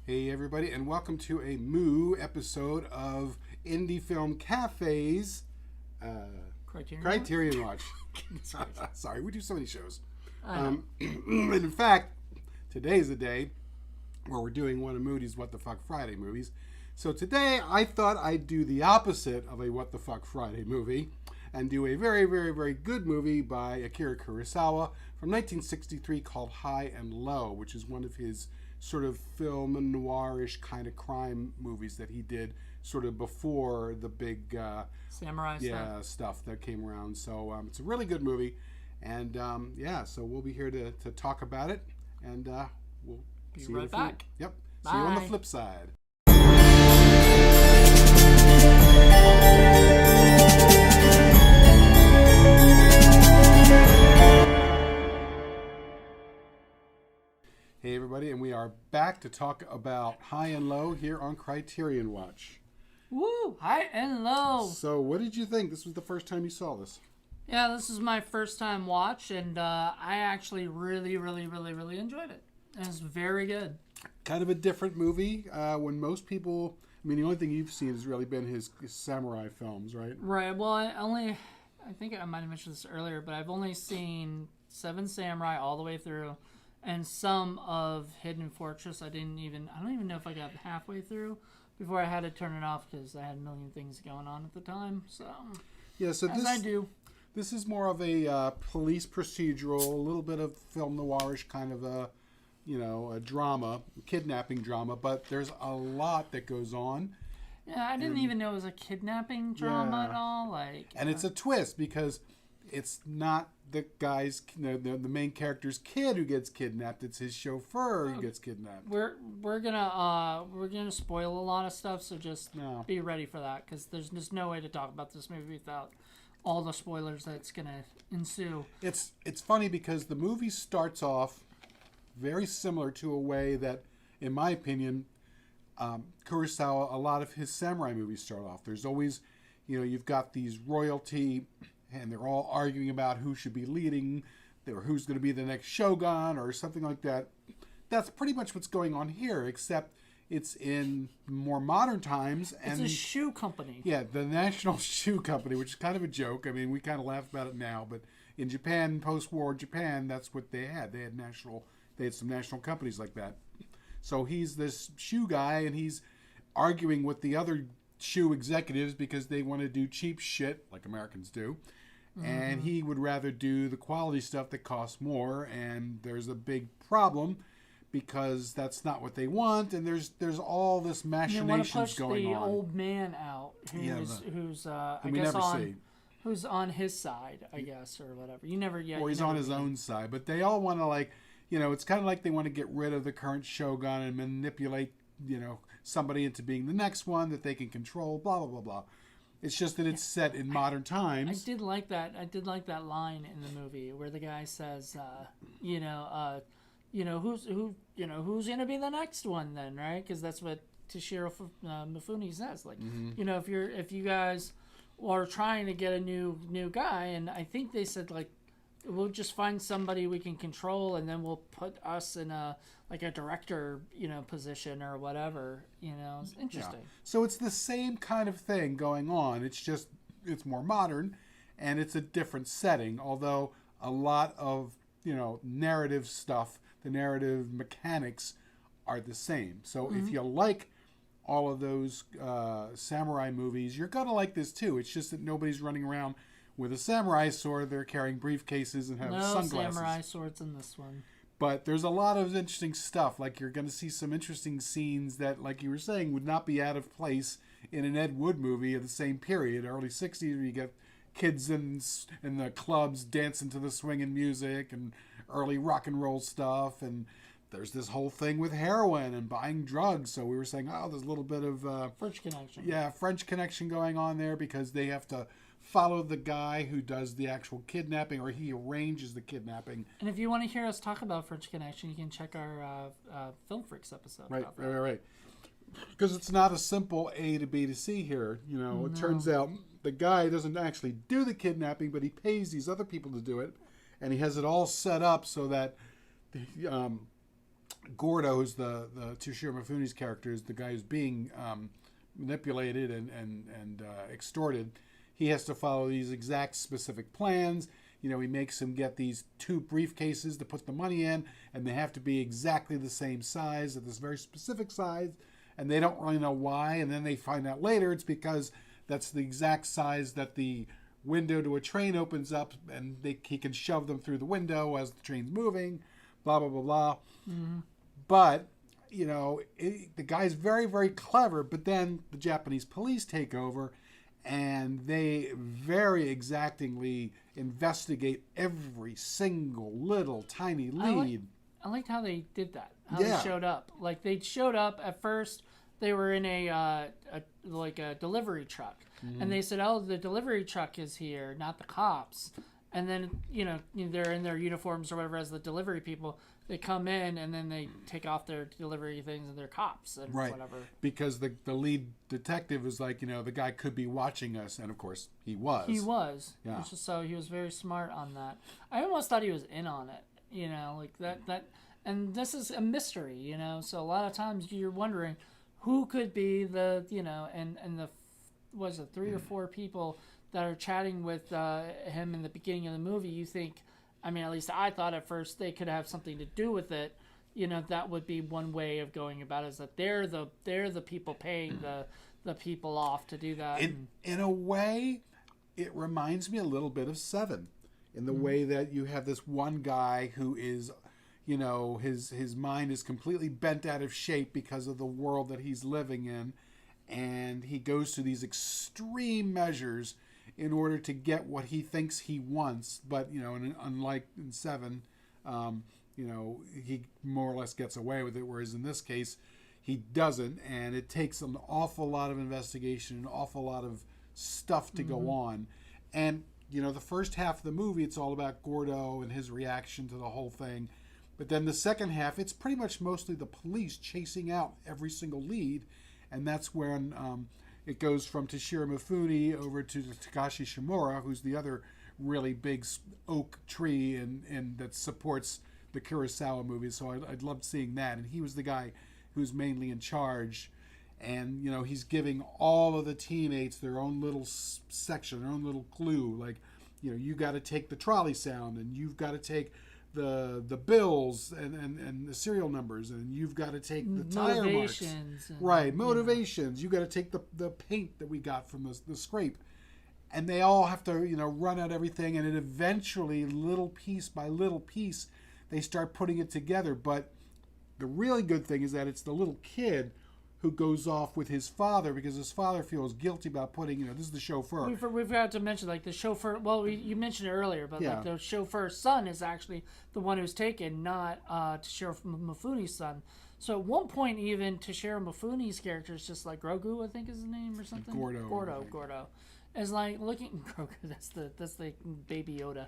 Hey everybody, and welcome to a Moo episode of Indie Film Cafe's Criterion Watch. Sorry, we do so many shows. And in fact, today's the day where we're doing one of Moody's What the Fuck Friday movies. So today I thought I'd do the opposite of a What the Fuck Friday movie and do a very, very, very good movie by Akira Kirosawa from 1963 called High and Low, which is one of his sort of film noirish kind of crime movies that he did sort of before the big samurai stuff that came around. So it's a really good movie, and so we'll be here to talk about it, and we'll be see right back. Yep. Bye. See you on the flip side. Hey everybody, and we are back to talk about High and Low here on Criterion Watch. Woo! High and Low! So what did you think? This was the first time you saw this. Yeah, this is my first time watch, and I actually really enjoyed it. It was very good. Kind of a different movie. When most people, I mean, the only thing you've seen has really been his samurai films, right? Right. Well, I think I might have mentioned this earlier, but I've only seen Seven Samurai all the way through. And some of Hidden Fortress, I don't even know if I got halfway through before I had to turn it off because I had a million things going on at the time. So, yeah, so this is more of a police procedural, a little bit of film noirish kind of a drama, kidnapping drama, but there's a lot that goes on. Yeah, I didn't even know it was a kidnapping drama at all. And it's a twist because it's not the guy's, the main character's kid who gets kidnapped. It's his chauffeur who gets kidnapped. We're gonna spoil a lot of stuff, so just be ready for that because there's just no way to talk about this movie without all the spoilers that's gonna ensue. It's funny because the movie starts off very similar to a way that, in my opinion, Kurosawa, a lot of his samurai movies start off. There's always, you've got these royalty, and they're all arguing about who should be leading, or who's going to be the next shogun, or something like that. That's pretty much what's going on here, except it's in more modern times. And it's a shoe company. Yeah, the National Shoe Company, which is kind of a joke. I mean, we kind of laugh about it now, but in Japan, post-war Japan, that's what they had. They had some national companies like that. So he's this shoe guy, and he's arguing with the other shoe executives because they want to do cheap shit like Americans do. And he would rather do the quality stuff that costs more, and there's a big problem because that's not what they want, and there's all this machinations going on. The old man out who's on his side, I guess, or whatever. Or he's on his own side, but they all want to it's kind of like they want to get rid of the current shogun and manipulate, somebody into being the next one that they can control, blah blah blah blah. It's just that it's set in modern times. I did like that. I did like that line in the movie where the guy says, who's gonna be the next one then, right? Because that's what Toshiro Mifune says. If you guys are trying to get a new guy, and I think they said we'll just find somebody we can control, and then we'll put us in a director, position or whatever. It's interesting. Yeah. So it's the same kind of thing going on. It's just it's more modern, and it's a different setting. Although a lot of narrative stuff, the narrative mechanics are the same. So if you like all of those samurai movies, you're gonna like this too. It's just that nobody's running around with a samurai sword. They're carrying briefcases and have sunglasses. No samurai swords in this one. But there's a lot of interesting stuff. You're going to see some interesting scenes that, like you were saying, would not be out of place in an Ed Wood movie of the same period, early 60s, where you get kids in the clubs dancing to the swinging music and early rock and roll stuff. And there's this whole thing with heroin and buying drugs. So we were saying, there's a little bit of French connection. Yeah, French connection going on there because they have to follow the guy who does the actual kidnapping, or he arranges the kidnapping. And if you want to hear us talk about French Connection, you can check our Film Freaks episode. Right. Because it's not a simple A to B to C here. It turns out the guy doesn't actually do the kidnapping, but he pays these other people to do it, and he has it all set up so that Gordo, who's the Toshiro Mifune's character, is the guy who's being manipulated and extorted. He has to follow these exact specific plans. He makes him get these 2 briefcases to put the money in, and they have to be exactly the same size, at this very specific size, and they don't really know why. And then they find out later it's because that's the exact size that the window to a train opens up, and he can shove them through the window as the train's moving, blah, blah, blah, blah. Mm-hmm. But, the guy's very, very clever, but then the Japanese police take over, and they very exactingly investigate every single little tiny lead. I liked how they did that, how they showed up. Like, they showed up at first, they were in a delivery truck. Mm-hmm. And they said, oh, the delivery truck is here, not the cops. And then, they're in their uniforms or whatever as the delivery people. They come in and then they take off their delivery things and they're cops and whatever. Because the lead detective was like, the guy could be watching us. And, of course, he was. He was. Yeah. So he was very smart on that. I almost thought he was in on it, like that. And this is a mystery, So a lot of times you're wondering who could be the, and the, was it 3 or 4 people that are chatting with him in the beginning of the movie. You think, at least I thought at first they could have something to do with it. That would be one way of going about it, is that they're the people paying the people off to do that. In a way, it reminds me a little bit of Seven, in the way that you have this one guy who is, his mind is completely bent out of shape because of the world that he's living in, and he goes to these extreme measures in order to get what he thinks he wants. But, unlike in Seven, he more or less gets away with it, whereas in this case, he doesn't, and it takes an awful lot of investigation, an awful lot of stuff to go on. And, the first half of the movie, it's all about Gordo and his reaction to the whole thing. But then the second half, it's pretty much mostly the police chasing out every single lead, and that's when it goes from Toshiro Mifune over to Takashi Shimura, who's the other really big oak tree and that supports the Kurosawa movies. So I loved seeing that. And he was the guy who's mainly in charge. And, he's giving all of the teammates their own little section, their own little clue. Like, you got to take the trolley sound, and you've got to take the bills and the serial numbers, and you've got to take the tire marks. Motivations. You got to take the paint that we got from the scrape. And they all have to, run out everything, and it eventually, little piece by little piece, they start putting it together. But the really good thing is that it's the little kid who goes off with his father, because his father feels guilty about putting, this is the chauffeur. We've got to mention, the chauffeur, you mentioned it earlier, but the chauffeur's son is actually the one who's taken, not Toshiro Mifune's son. So at one point, even Toshiro Mifune's character is just like Grogu, I think is his name, or something? Gordo. Is looking Grogu. That's the baby Yoda.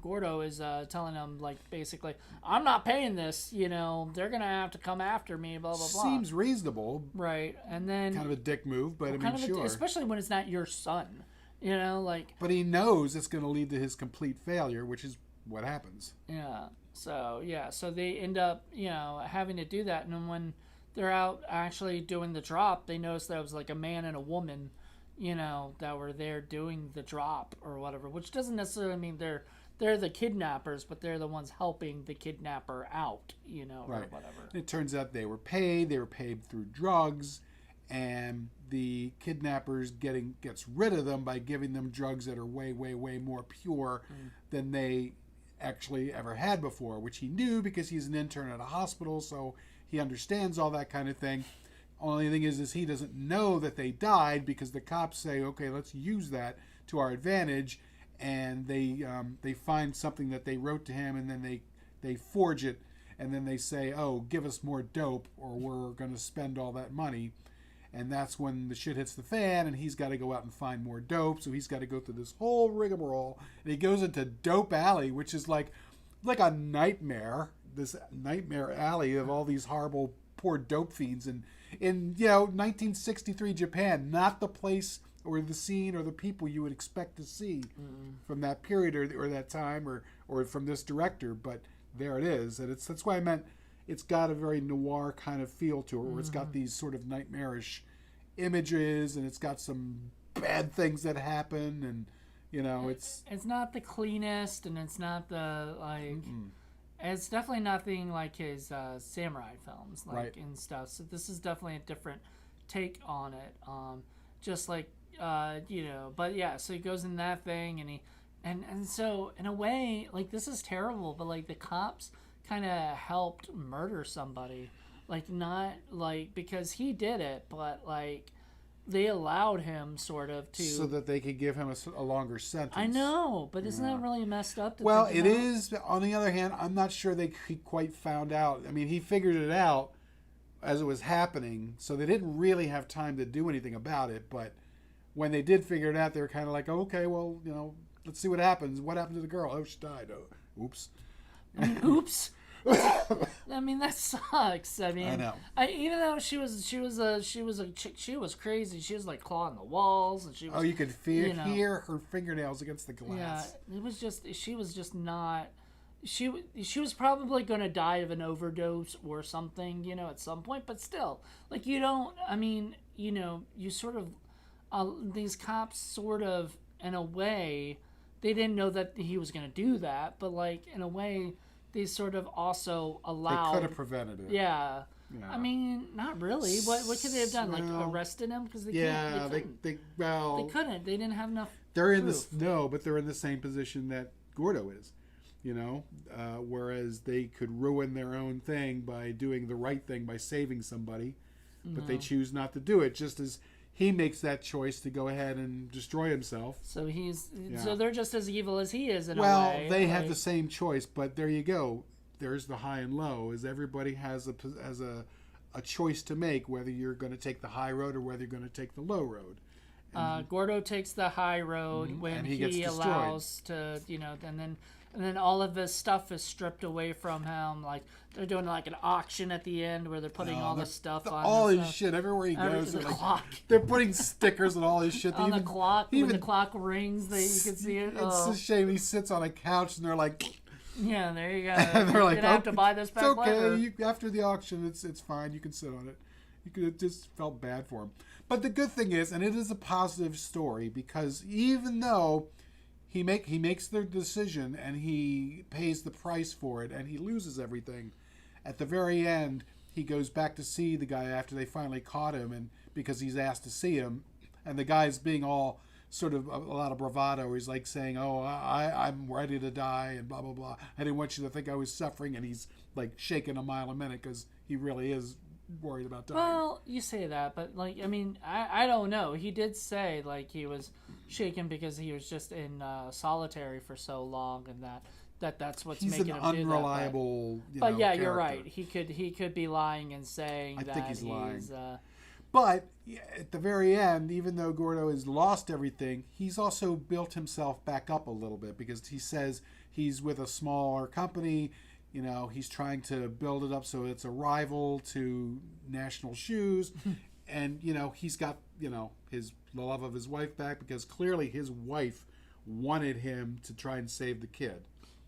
Gordo is telling him basically, I'm not paying this. They're gonna have to come after me. Blah blah blah. Seems reasonable, right? And then kind of a dick move, but sure. Especially when it's not your son. But he knows it's going to lead to his complete failure, which is what happens. Yeah. So they end up having to do that, and then when they're out actually doing the drop, they notice that it was a man and a woman, that were there doing the drop or whatever, which doesn't necessarily mean they're the kidnappers, but they're the ones helping the kidnapper out, or whatever. It turns out they were paid through drugs, and the kidnappers gets rid of them by giving them drugs that are way, way, way more pure than they actually ever had before, which he knew because he's an intern at a hospital, so he understands all that kind of thing. Only thing is he doesn't know that they died, because the cops say, okay, let's use that to our advantage, and they find something that they wrote to him, and then they forge it, and then they say, oh, give us more dope or we're going to spend all that money. And that's when the shit hits the fan, and he's got to go out and find more dope, so he's got to go through this whole rigmarole, and he goes into Dope Alley, which is like a nightmare, this nightmare alley of all these horrible poor dope fiends, and in 1963 Japan, not the place or the scene or the people you would expect to see from that period or that time or from this director. But there it is. And that's why I meant it's got a very noir kind of feel to it, where it's got these sort of nightmarish images, and it's got some bad things that happen, and it's not the cleanest, and it's not the it's definitely nothing like his samurai films, right. and stuff. So this is definitely a different take on it. Just like but yeah, so he goes in that thing, and and so in a way, like, this is terrible, but like the cops kind of helped murder somebody, like, not like because he did it, but like they allowed him sort of to, so that they could give him a longer sentence. I know, but isn't that really messed up? Well, it is. On the other hand, I'm not sure they quite found out. I mean, he figured it out as it was happening, so they didn't really have time to do anything about it. But when they did figure it out, they were kind of like, oh, okay, well, let's see what happens. What happened to the girl? Oh, she died. Oh, oops. Oops. I mean, that sucks. I mean, I know. Even though she was a chick, she was crazy. She was like clawing the walls, and she was. Oh, you could hear her fingernails against the glass. Yeah, it was just. She was just not. She was probably going to die of an overdose or something, at some point. But still, like, you don't. I mean, you sort of. These cops sort of, in a way, they didn't know that he was going to do that, but like in a way, they sort of also allowed. They could have prevented it. Yeah. I mean, not really. What could they have done? Like arrested him because they can't. They couldn't. They didn't have enough. They're in proof. but they're in the same position that Gordo is. Whereas they could ruin their own thing by doing the right thing by saving somebody, but they choose not to do it. Just as he makes that choice to go ahead and destroy himself. So so they're just as evil as he is in a way. Well, they have the same choice, but there you go. There's the high and low. Is everybody has a choice to make, whether you're going to take the high road or whether you're going to take the low road. Gordo takes the high road when he allows to, and then all of his stuff is stripped away from him. Like, they're doing like an auction at the end where they're putting all the stuff on. All his shit everywhere he goes. They're putting stickers on all his shit. On the clock. When the clock rings, you can see it. It's a shame. He sits on a couch and they're like, yeah, there you go. And they're like, you're gonna have to buy this back later. After the auction, it's fine. You can sit on it. It just felt bad for him. But the good thing is, and it is a positive story, because even though he makes the decision and he pays the price for it and he loses everything, at the very end he goes back to see the guy after they finally caught him, and because he's asked to see him, and the guy's being all sort of a lot of bravado. He's like saying, oh, I'm ready to die and blah blah blah. I didn't want you to think I was suffering, and he's like shaking a mile a minute because he really is worried about dying. Well, you say that, but like, I mean, I don't know. He did say like he was shaken because he was just in solitary for so long, and that's what's making him do that. He's an unreliable. But yeah, character. You're right. He could be lying and saying that I think he's lying. But at the very end, even though Gordo has lost everything, he's also built himself back up a little bit, because he says he's with a smaller company. He's trying to build it up so it's a rival to National Shoes. And, he's got, the love of his wife back, because clearly his wife wanted him to try and save the kid.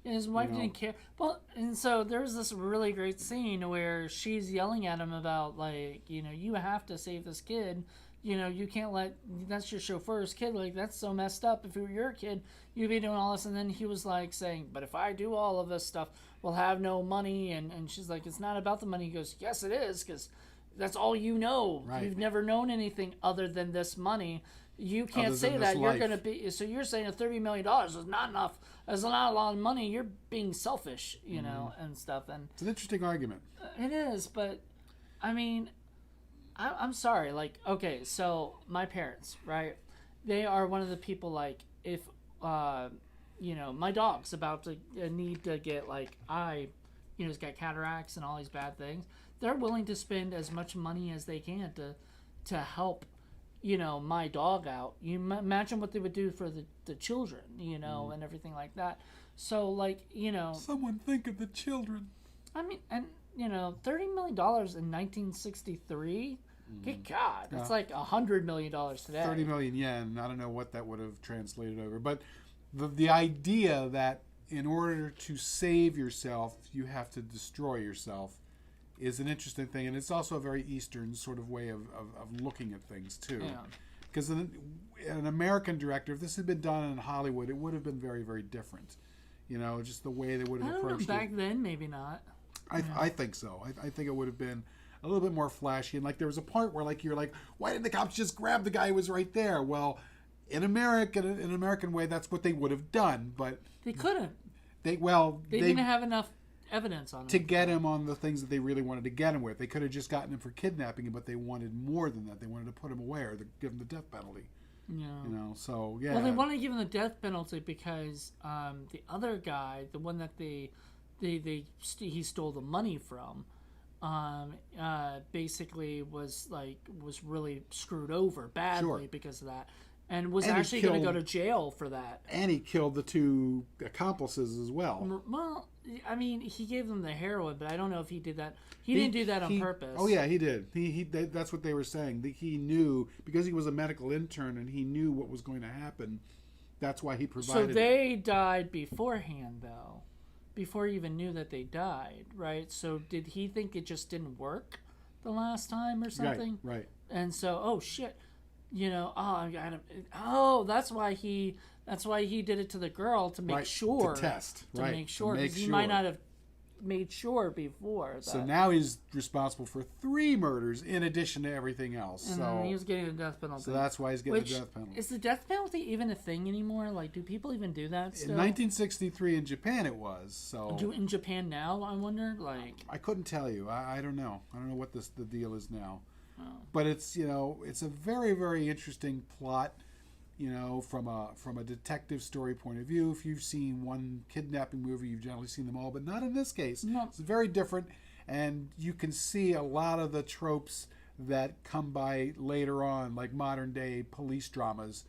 And his wife didn't care. Well, and so there's this really great scene where she's yelling at him about, like, you have to save this kid. You can't that's your chauffeur's kid. Like, that's so messed up. If it were your kid, you'd be doing all this. And then he was like saying, but if I do all of this stuff, we'll have no money. And she's like, it's not about the money. He goes, yes, it is, because that's all you know. Right. You've never known anything other than this money. You can't say that. You're going to be, so you're saying that $30 million is not enough. It's not a lot of money. You're being selfish, and stuff. And it's an interesting argument. It is, but I mean, I'm sorry. Like, okay, so my parents, right? They are one of the people, like, if, my dog's about to need to get, like, he's got cataracts and all these bad things. They're willing to spend as much money as they can to help, my dog out. You imagine what they would do for the children, and everything like that. So, like, Someone think of the children. I mean, and, $30 million in 1963? Good God, that's like $100 million today. 30 million yen. I don't know what that would have translated over. But the idea that in order to save yourself, you have to destroy yourself, is an interesting thing. And it's also a very Eastern sort of way of looking at things, too. Yeah. Because an American director, if this had been done in Hollywood, it would have been very, very different. You know, just the way they would have approached it. Back then, maybe not. I think so. I think it would have been a little bit more flashy. And like there was a part where like you're like, why didn't the cops just grab the guy who was right there? Well, in an American way, that's what they would have done. But they couldn't. They didn't have enough evidence on him to get him on the things that they really wanted to get him with. They could have just gotten him for kidnapping him, but they wanted more than that. They wanted to put him away or give him the death penalty. Yeah. You know, so yeah. Well, they wanted to give him the death penalty because the other guy, the one that he stole the money from, basically was really screwed over badly because of that, and was actually going to go to jail for that. And he killed the two accomplices as well. Well, I mean, he gave them the heroin, but I don't know if he did that. He didn't do that on purpose. Oh yeah, he did. That's what they were saying. He knew because he was a medical intern and he knew what was going to happen. That's why he provided. So they died beforehand, though, before he even knew that they died, right? So did he think it just didn't work the last time or something? Right. And so, oh shit, I got him. Oh, that's why he did it to the girl to make sure to test, to make sure because he might not have made sure before. So now he's responsible for 3 murders in addition to everything else. And so he was getting the death penalty. So that's why he's getting the death penalty. Is the death penalty even a thing anymore? Like, do people even do that still? In 1963 in Japan it was. So in Japan now, I wonder. Like, I couldn't tell you. I don't know. I don't know what the deal is now. Oh. But it's it's a very, very interesting plot. From a detective story point of view. If you've seen one kidnapping movie, you've generally seen them all, but not in this case. No. It's very different, and you can see a lot of the tropes that come by later on, like modern day police dramas.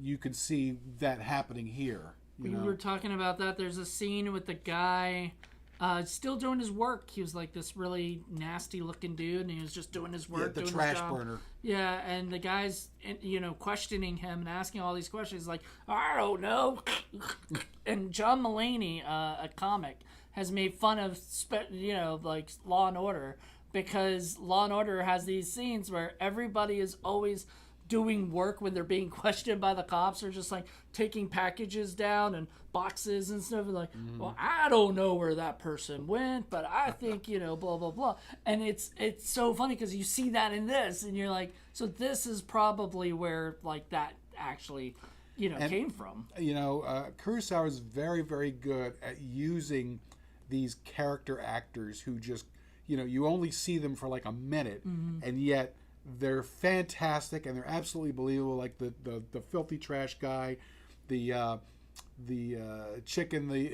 You can see that happening here. We were talking about that. There's a scene with the guy still doing his work. He was like this really nasty looking dude, and he was just doing his work. The doing trash his job. burner. Yeah, and the guy's questioning him and asking all these questions. He's like, I don't know. And John Mulaney, a comic, has made fun of like Law and Order, because Law and Order has these scenes where everybody is always doing work when they're being questioned by the cops, or just like taking packages down and boxes and stuff, and like, well, I don't know where that person went, but I think blah blah blah. And it's so funny because you see that in this, and you're like, so this is probably where like that actually came from. Kurosawa is very, very good at using these character actors who just you only see them for like a minute, and yet they're fantastic and they're absolutely believable. Like the filthy trash guy, the chick in the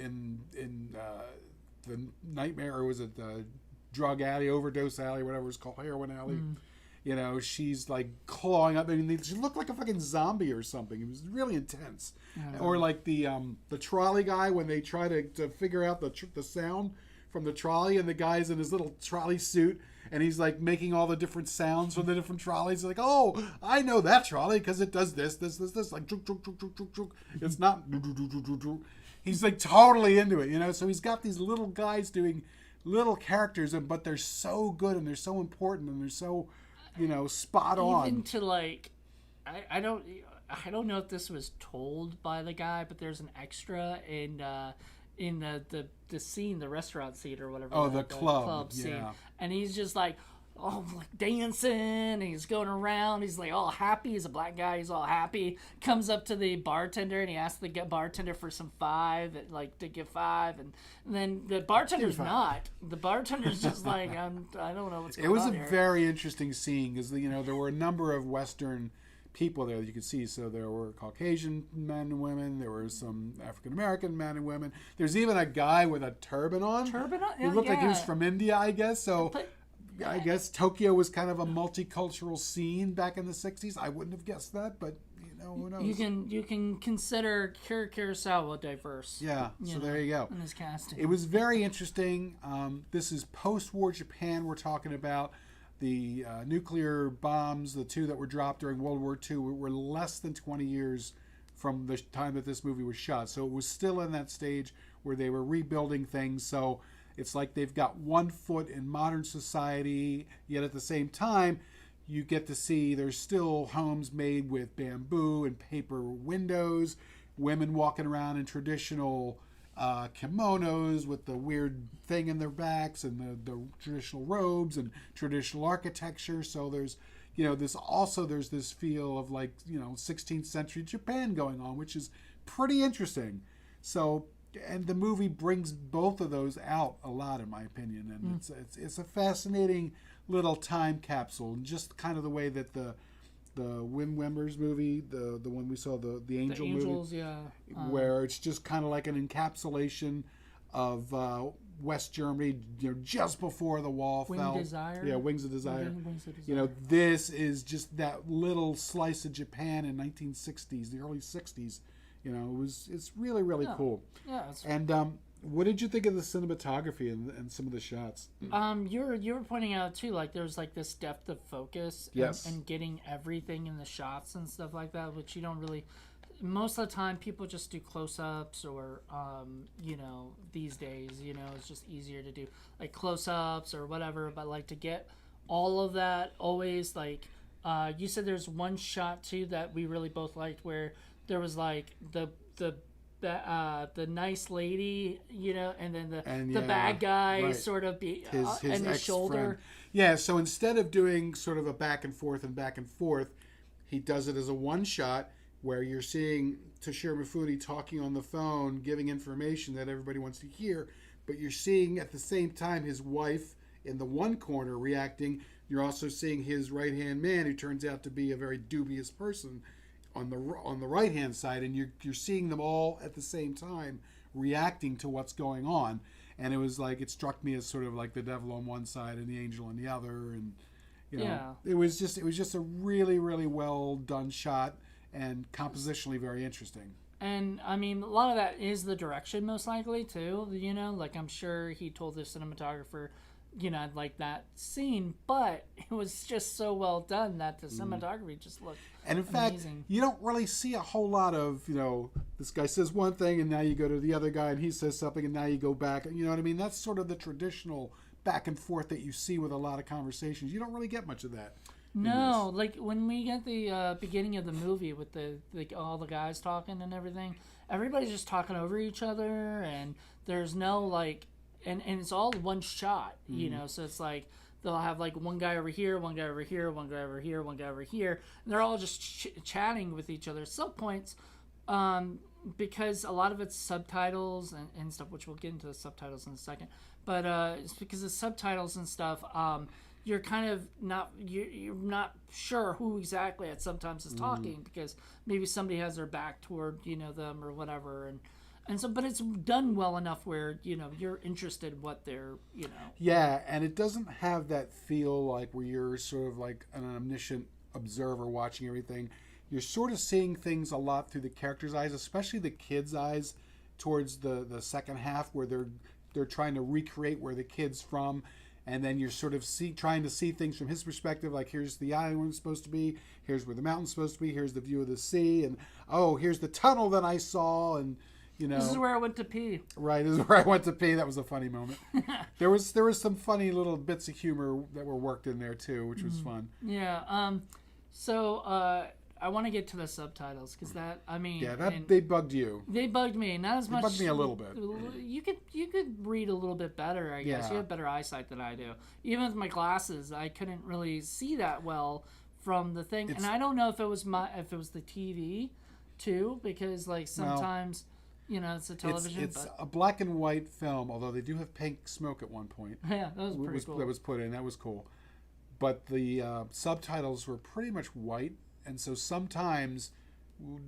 nightmare, or was it the drug alley, overdose alley, whatever it's called, heroin alley. She's like clawing up. I mean, she looked like a fucking zombie or something. It was really intense. Or like the trolley guy, when they try to figure out the sound from the trolley, and the guy's in his little trolley suit, and he's like making all the different sounds from the different trolleys. Like, oh, I know that trolley because it does this, like, juk, juk, juk, juk, juk, juk. It's not. He's like totally into it, So he's got these little guys doing little characters, but they're so good and they're so important and they're so, spot on. Even to like, I don't know if this was told by the guy, but there's an extra in the scene, the restaurant scene or whatever. Oh, the club scene. Yeah. And he's just like, like dancing. He's going around. He's like all happy. He's a black guy. He's all happy. Comes up to the bartender and he asks the bartender for some $5, like to give $5. And then the bartender's not. The bartender's just like, I don't know what's going on. It was a here. very interesting scene because there were a number of Western people there that you could see. So there were Caucasian men and women. There were some African American men and women. There's even a guy with a turban on. He looked like he was from India, I guess. So I guess Tokyo was kind of a multicultural scene back in the 60s. I wouldn't have guessed that, but who knows? You can consider Akira Kirosawa diverse. Yeah, so there you go. In his casting. It was very interesting. This is post-war Japan we're talking about. The nuclear bombs, the 2 that were dropped during World War II, were less than 20 years from the time that this movie was shot. So it was still in that stage where they were rebuilding things. So it's like they've got one foot in modern society, yet at the same time, you get to see there's still homes made with bamboo and paper windows, women walking around in traditional kimonos with the weird thing in their backs, and the traditional robes and traditional architecture. So there's, there's this feel of 16th century Japan going on, which is pretty interesting. So, and the movie brings both of those out a lot, in my opinion, and it's a fascinating little time capsule, and just kind of the way that the Wim Wenders movie, the one we saw, the Angel Angels, movie, yeah, where it's just kind of like an encapsulation of West Germany, just before the wall fell. Desire. Yeah, Wings of Desire. Wings of Desire. This is just that little slice of Japan in 1960s, the early 60s. It's really, really cool. Yeah. And what did you think of the cinematography and some of the shots? You were pointing out too, like there's like this depth of focus, and getting everything in the shots and stuff like that, which you don't really. Most of the time, people just do close-ups, or these days, it's just easier to do like close-ups or whatever. But like to get all of that, always like you said, there's one shot too that we really both liked, where there was like the nice lady, and then the bad guy, right, sort of be and his shoulder. Friend. Yeah, so instead of doing sort of a back and forth, he does it as a one shot where you're seeing Toshiro Mifune talking on the phone, giving information that everybody wants to hear, but you're seeing at the same time his wife in the one corner reacting. You're also seeing his right-hand man, who turns out to be a very dubious person, on the right-hand side, and you're seeing them all at the same time reacting to what's going on. And it was like, it struck me as sort of like the devil on one side and the angel on the other, and it was just a really, really well done shot, and compositionally very interesting. And I mean, a lot of that is the direction, most likely too. Like I'm sure he told the cinematographer, I'd like that scene, but it was just so well done that the cinematography just looked and in amazing. Fact, you don't really see a whole lot of, this guy says one thing and now you go to the other guy and he says something and now you go back. You know what I mean? That's sort of the traditional back and forth that you see with a lot of conversations. You don't really get much of that. No, like when we get the beginning of the movie with all the guys talking and everything, everybody's just talking over each other, and there's no like, and it's all one shot, so it's like they'll have like one guy over here, one guy over here, one guy over here, one guy over here, and they're all just chatting with each other at some points, because a lot of it's subtitles and stuff, which we'll get into the subtitles in a second, but it's because of subtitles and stuff. You're kind of you're not sure who exactly at sometimes is talking, because maybe somebody has their back toward them or whatever, and so, but it's done well enough where you're interested what they're Yeah, and it doesn't have that feel like where you're sort of like an omniscient observer watching everything. You're sort of seeing things a lot through the characters' eyes, especially the kids' eyes towards the second half, where they're trying to recreate where the kid's from. And then you're sort of trying to see things from his perspective, like here's the island where it's supposed to be, here's where the mountain's supposed to be, here's the view of the sea, and here's the tunnel that I saw, and This is where I went to pee. Right, this is where I went to pee. That was a funny moment. There was some funny little bits of humor that were worked in there too, which was fun. Yeah. So I want to get to the subtitles, because they bugged you. They bugged me, not as much. Bugged me a little bit. You could read a little bit better, I guess. Yeah. You have better eyesight than I do. Even with my glasses, I couldn't really see that well from the thing, and I don't know if it was the TV too, because like sometimes it's a television. It's a black and white film, although they do have pink smoke at one point. Yeah, that was pretty cool. That was put in. That was cool, but the subtitles were pretty much white. And so sometimes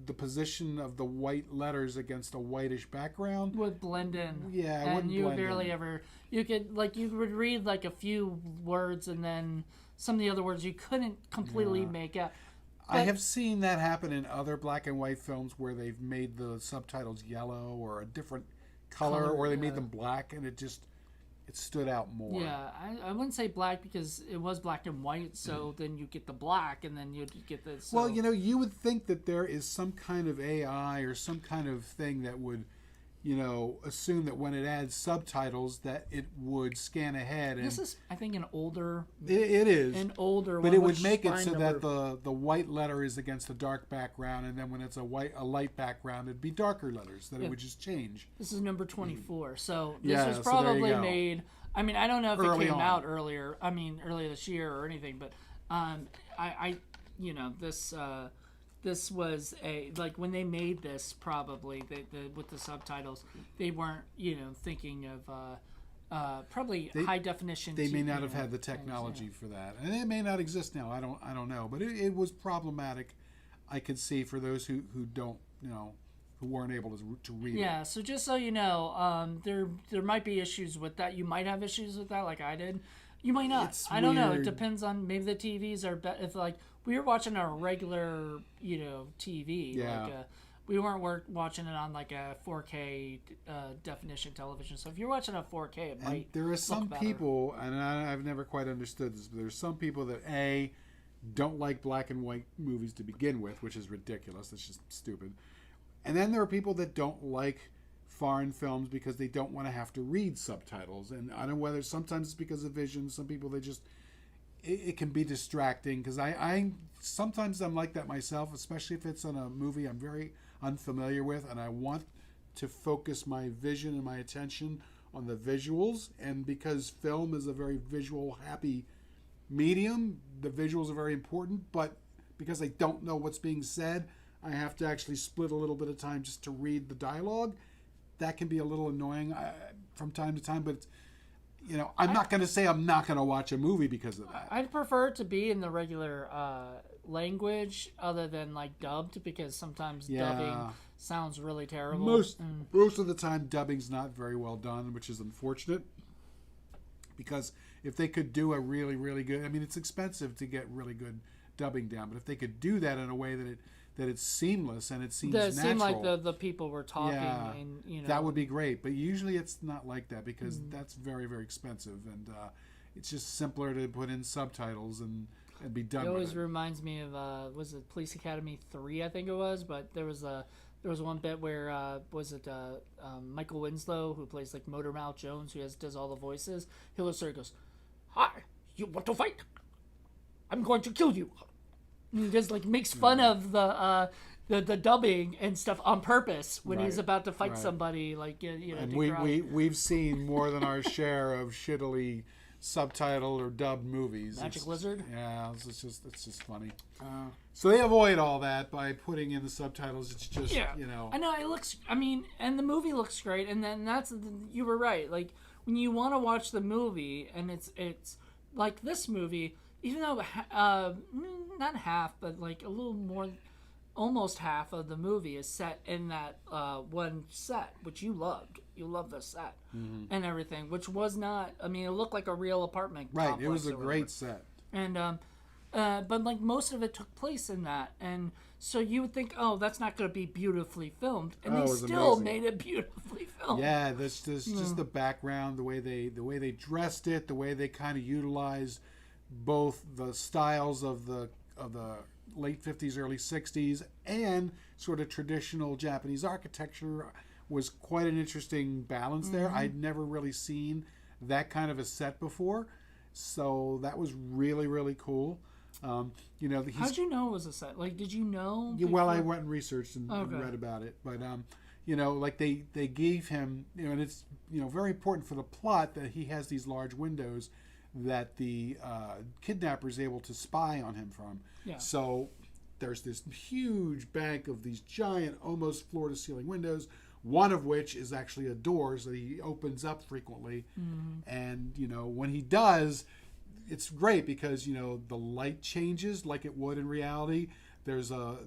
the position of the white letters against a whitish background would blend in. Yeah, it and wouldn't you blend barely in. ever. You would read like a few words, and then some of the other words you couldn't completely make out. I have seen that happen in other black and white films where they've made the subtitles yellow or a different color, or they made them black, and it stood out more. Yeah, I wouldn't say black, because it was black and white, so then you get the black, and then you get the... Well, you would think that there is some kind of AI or some kind of thing that would assume that when it adds subtitles that it would scan ahead. And this is, I think, an older. It is an older but one. it would make it so that the white letter is against a dark background, and then when it's a light background, it'd be darker letters. That it would just change. This is number 24. So this was so there probably you go. made. I mean, I don't know if Early it came on. out earlier. I mean, earlier this year or anything, but this was when they made this, probably with the subtitles, they weren't thinking of probably high definition. They may not have had the technology for that, and it may not exist now. I don't know, but it was problematic. I could see for those who don't who weren't able to read it. Yeah, so just so you know, there might be issues with that. You might have issues with that, like I did. You might not. I don't know. It depends on, maybe the TVs are better. If we were watching a regular TV, we weren't watching it on like a 4K definition television. So if you're watching a 4K, it might. There are some look better. people, and I've never quite understood this, but there's some people that don't like black and white movies to begin with, which is ridiculous. That's just stupid. And then there are people that don't like foreign films because they don't want to have to read subtitles. And I don't know whether sometimes it's because of vision. Some people, it can be distracting, because I sometimes I'm like that myself, especially if it's on a movie I'm very unfamiliar with and I want to focus my vision and my attention on the visuals. And because film is a very visual happy medium, the visuals are very important, but because I don't know what's being said, I have to actually split a little bit of time just to read the dialogue. That can be a little annoying from time to time, but I'm not going to say I'm not going to watch a movie because of that. I'd prefer it to be in the regular language other than like dubbed, because sometimes dubbing sounds really terrible. Most of the time, dubbing's not very well done, which is unfortunate. Because if they could do a really, really good, I mean, it's expensive to get really good dubbing down, but if they could do that in a way that it's seamless and it seems natural. It seemed like the people were talking, and that would be great. But usually it's not like that, because that's very, very expensive, and it's just simpler to put in subtitles and be done. It always reminds me of was it Police Academy 3? I think it was, but there was one bit where Michael Winslow, who plays like Motor Mouth Jones, who does all the voices. He'll sort of goes, "Hi, you want to fight? I'm going to kill you." He just makes fun of the dubbing and stuff on purpose when he's about to fight somebody. And we've seen more than our share of shittily subtitled or dubbed movies. Magic Lizard. Yeah, it's just funny. So they avoid all that by putting in the subtitles. It's just I know it looks. I mean, and the movie looks great. And then you were right. Like when you want to watch the movie, and it's like this movie. Even though, not half, but like a little more, almost half of the movie is set in that one set, which you loved. You loved the set and everything, which was not, I mean, it looked like a real apartment complex. Right, it was a great set. And, but like most of it took place in that. And so you would think, oh, that's not going to be beautifully filmed. And they still made it beautifully filmed. Yeah, that's just the background, the way they dressed it, the way they kind of utilized both the styles of the late 50s, early 60s, and sort of traditional Japanese architecture was quite an interesting balance there. I'd never really seen that kind of a set before, so that was really, really cool. How'd you know it was a set? Like, did you know? Well, I went and researched and read about it, but they gave him, and it's very important for the plot that he has these large windows that the kidnapper is able to spy on him from. Yeah. So there's this huge bank of these giant, almost floor-to-ceiling windows, one of which is actually a door, so he opens up frequently. And, when he does, it's great because, the light changes like it would in reality. There's a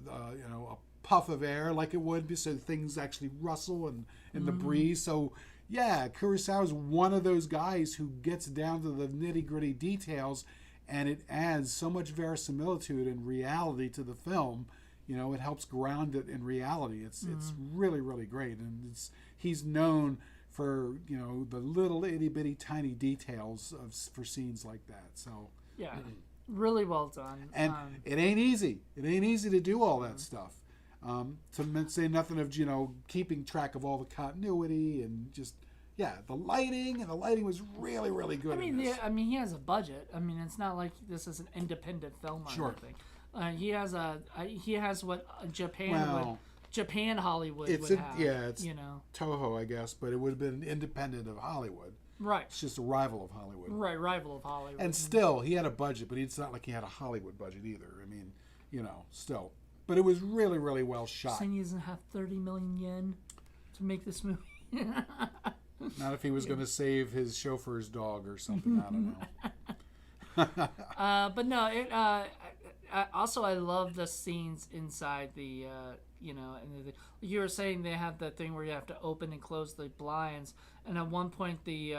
puff of air like it would, so things actually rustle in the breeze. So, yeah, Kurosawa is one of those guys who gets down to the nitty-gritty details, and it adds so much verisimilitude and reality to the film. It helps ground it in reality. It's really, really great, and he's known for the little itty-bitty tiny details for scenes like that. So yeah, really well done. And it ain't easy. It ain't easy to do all that stuff. To say nothing of keeping track of all the continuity and just the lighting was really really good. I mean, he has a budget. I mean, it's not like this is an independent film or anything. He has what Japan Hollywood would have. Yeah, it's Toho, I guess, but it would have been independent of Hollywood. Right. It's just a rival of Hollywood. Right, rival of Hollywood. And still, he had a budget, but it's not like he had a Hollywood budget either. I mean, still. But it was really, really well shot. Saying he doesn't have 30 million yen to make this movie. Not if he was going to save his chauffeur's dog or something. I don't know. But no, also I love the scenes inside the, and you were saying they have that thing where you have to open and close the blinds, and at one point the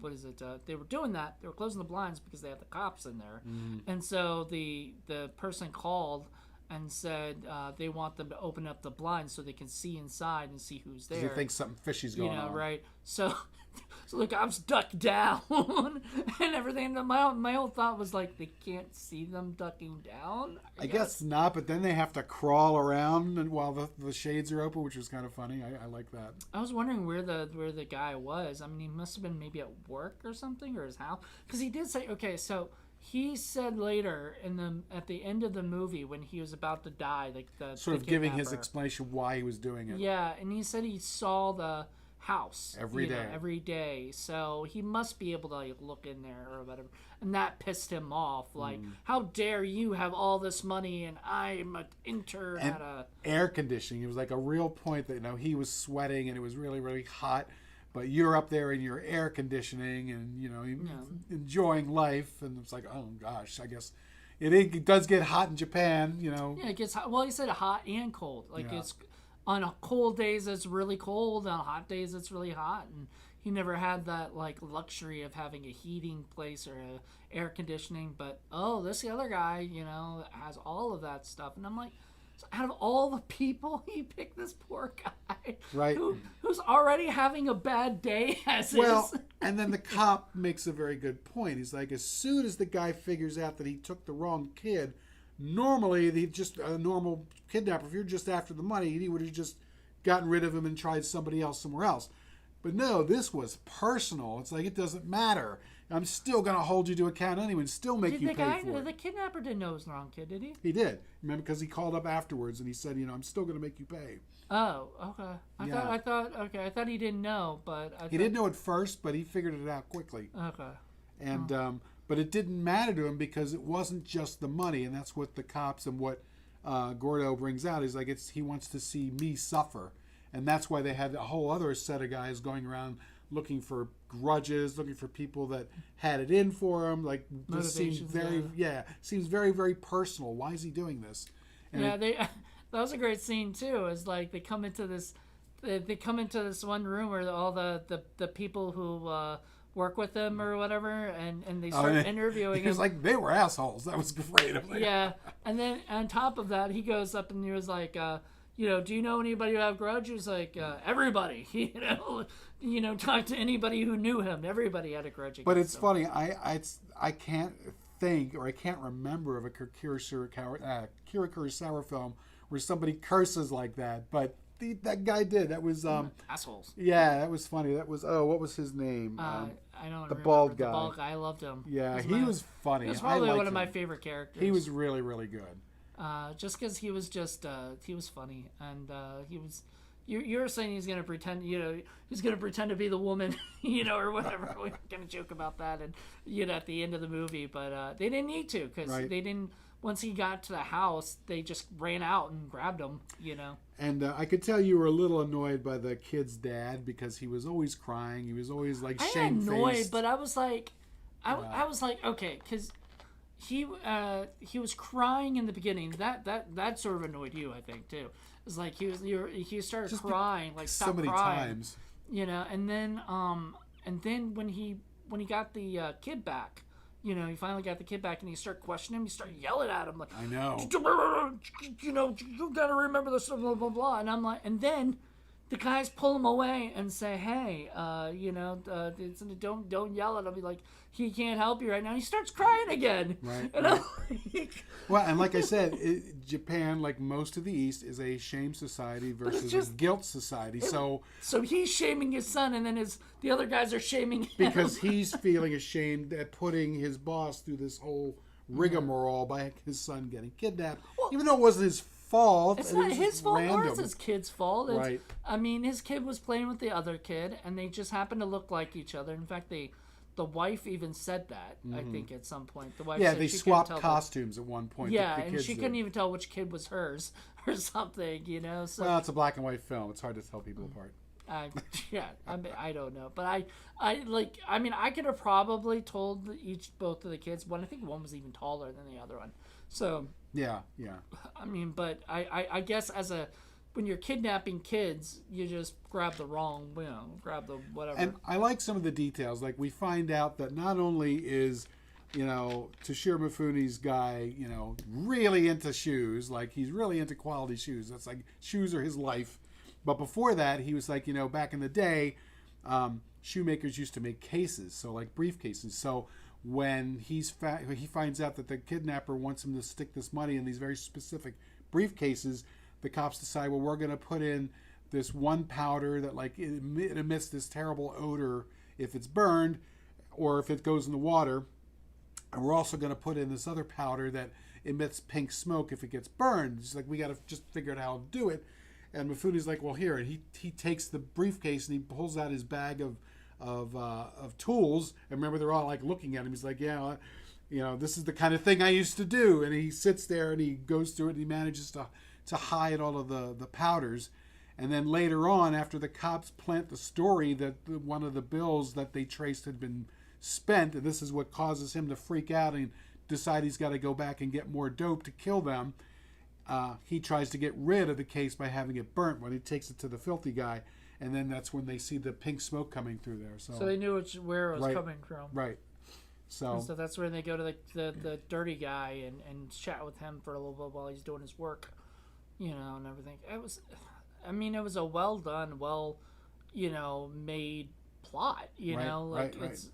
what is it? They were doing that. They were closing the blinds because they had the cops in there, and so the person called and said they want them to open up the blinds so they can see inside and see who's there. They think something fishy's going on, right? So the cops duck down and everything. And my whole thought was like, they can't see them ducking down. I guess not, but then they have to crawl around and while the shades are open, which was kind of funny. I like that. I was wondering where the guy was. I mean, he must have been maybe at work or something, or his house, because he did say, okay, so he said later at the end of the movie when he was about to die, like the giving his explanation why he was doing it. Yeah, and he said he saw the house every day, so he must be able to look in there or whatever, and that pissed him off. Like, how dare you have all this money and I'm an intern at a air conditioning. It was like a real point that he was sweating and it was really really hot. But you're up there in your air conditioning and, enjoying life. And it's like, oh, gosh, I guess it does get hot in Japan, Yeah, it gets hot. Well, he said hot and cold. It's on cold days, it's really cold. On hot days, it's really hot. And he never had that, luxury of having a heating place or a air conditioning. But, this other guy, has all of that stuff. And I'm like, so out of all the people, he picked this poor guy, right? Who's already having a bad day as well, is. And then the cop makes a very good point. He's like, as soon as the guy figures out that he took the wrong kid, normally a normal kidnapper, if you're just after the money, he would have just gotten rid of him and tried somebody else somewhere else. But no, this was personal. It's like, it doesn't matter. I'm still going to hold you to account anyway and still make you pay for it. The kidnapper didn't know it was the wrong kid, did he? He did. Remember, because he called up afterwards and he said, I'm still going to make you pay. Oh, okay. I thought he didn't know, but he didn't know at first, but he figured it out quickly. Okay. And but it didn't matter to him because it wasn't just the money, and that's what the cops and what Gordo brings out. He's like, he wants to see me suffer, and that's why they had a whole other set of guys going around looking for grudges, looking for people that had it in for him. Like, this seems very, very personal. Why is he doing this? And that was a great scene too. Is like they come into this one room where all the people who work with him or whatever, and they start interviewing him. It's like they were assholes. That was great. Yeah, and then on top of that, he goes up and he was like, do you know anybody who have grudges? Like, everybody, talk to anybody who knew him. Everybody had a grudge. But it's funny. I can't think, or I can't remember of a Akira Kirosawa film where somebody curses like that. But that guy did. That was assholes. Yeah, that was funny. That was what was his name? I don't the remember. bald guy. The bald guy. I loved him. Yeah, he was funny. He was probably one of my favorite characters. He was really, really good. Just because he was he was funny, and he was. You were saying he's gonna pretend, he's gonna pretend to be the woman, or whatever. We're gonna joke about that, and at the end of the movie, but they didn't need to because they didn't. Once he got to the house, they just ran out and grabbed him, And I could tell you were a little annoyed by the kid's dad because he was always crying. He was always like shamefaced. Annoyed, but I was like, I was like, okay, because he was crying in the beginning. That sort of annoyed you, I think, too. It's like he started just crying, like stop so many crying, times, and then when he got the kid back. He finally got the kid back, and he started questioning him. He started yelling at him, like, I know. You gotta remember this, blah, blah, blah. And I'm like, and then the guys pull him away and say, "Hey, don't yell at him." Be like, "He can't help you right now." He starts crying again. Right. And I'm like, Well, and like I said, Japan, like most of the East, is a shame society versus a guilt society. So he's shaming his son, and then the other guys are shaming him because he's feeling ashamed at putting his boss through this whole rigmarole by his son getting kidnapped, even though it wasn't his fault. It's not his fault, random. nor is his kid's fault. Right. I mean, his kid was playing with the other kid, and they just happened to look like each other. In fact, the wife even said that, I think, at some point. The wife said they she swapped couldn't tell costumes at one point. Yeah, the and kids she did. couldn't even tell which kid was hers or something, So, Well, it's a black and white film. It's hard to tell people apart. I don't know, but I could have probably told both of the kids. I think one was even taller than the other one. So yeah. I mean, but I guess when you're kidnapping kids, you just grab the whatever. And I like some of the details. Like we find out that not only is, Toshiro Mifune's guy, really into shoes. Like he's really into quality shoes. That's like shoes are his life. But before that, he was like, back in the day, shoemakers used to make cases, so like briefcases. So when he finds out that the kidnapper wants him to stick this money in these very specific briefcases, the cops decide, well, we're going to put in this one powder that like it emits this terrible odor if it's burned or if it goes in the water. And we're also going to put in this other powder that emits pink smoke if it gets burned. It's like, we got to just figure out how to do it. And Mifune's like, well, here. And he takes the briefcase and he pulls out his bag of tools. And remember, they're all like looking at him. He's like, yeah, this is the kind of thing I used to do. And he sits there and he goes through it and he manages to hide all of the powders. And then later on, after the cops plant the story that one of the bills that they traced had been spent, and this is what causes him to freak out and decide he's got to go back and get more dope to kill them. He tries to get rid of the case by having it burnt when he takes it to the filthy guy, and then that's when they see the pink smoke coming through there. So they knew where it was coming from. Right. So that's where they go to the dirty guy and chat with him for a little bit while he's doing his work, and everything. It was a well done, made plot, right. it's,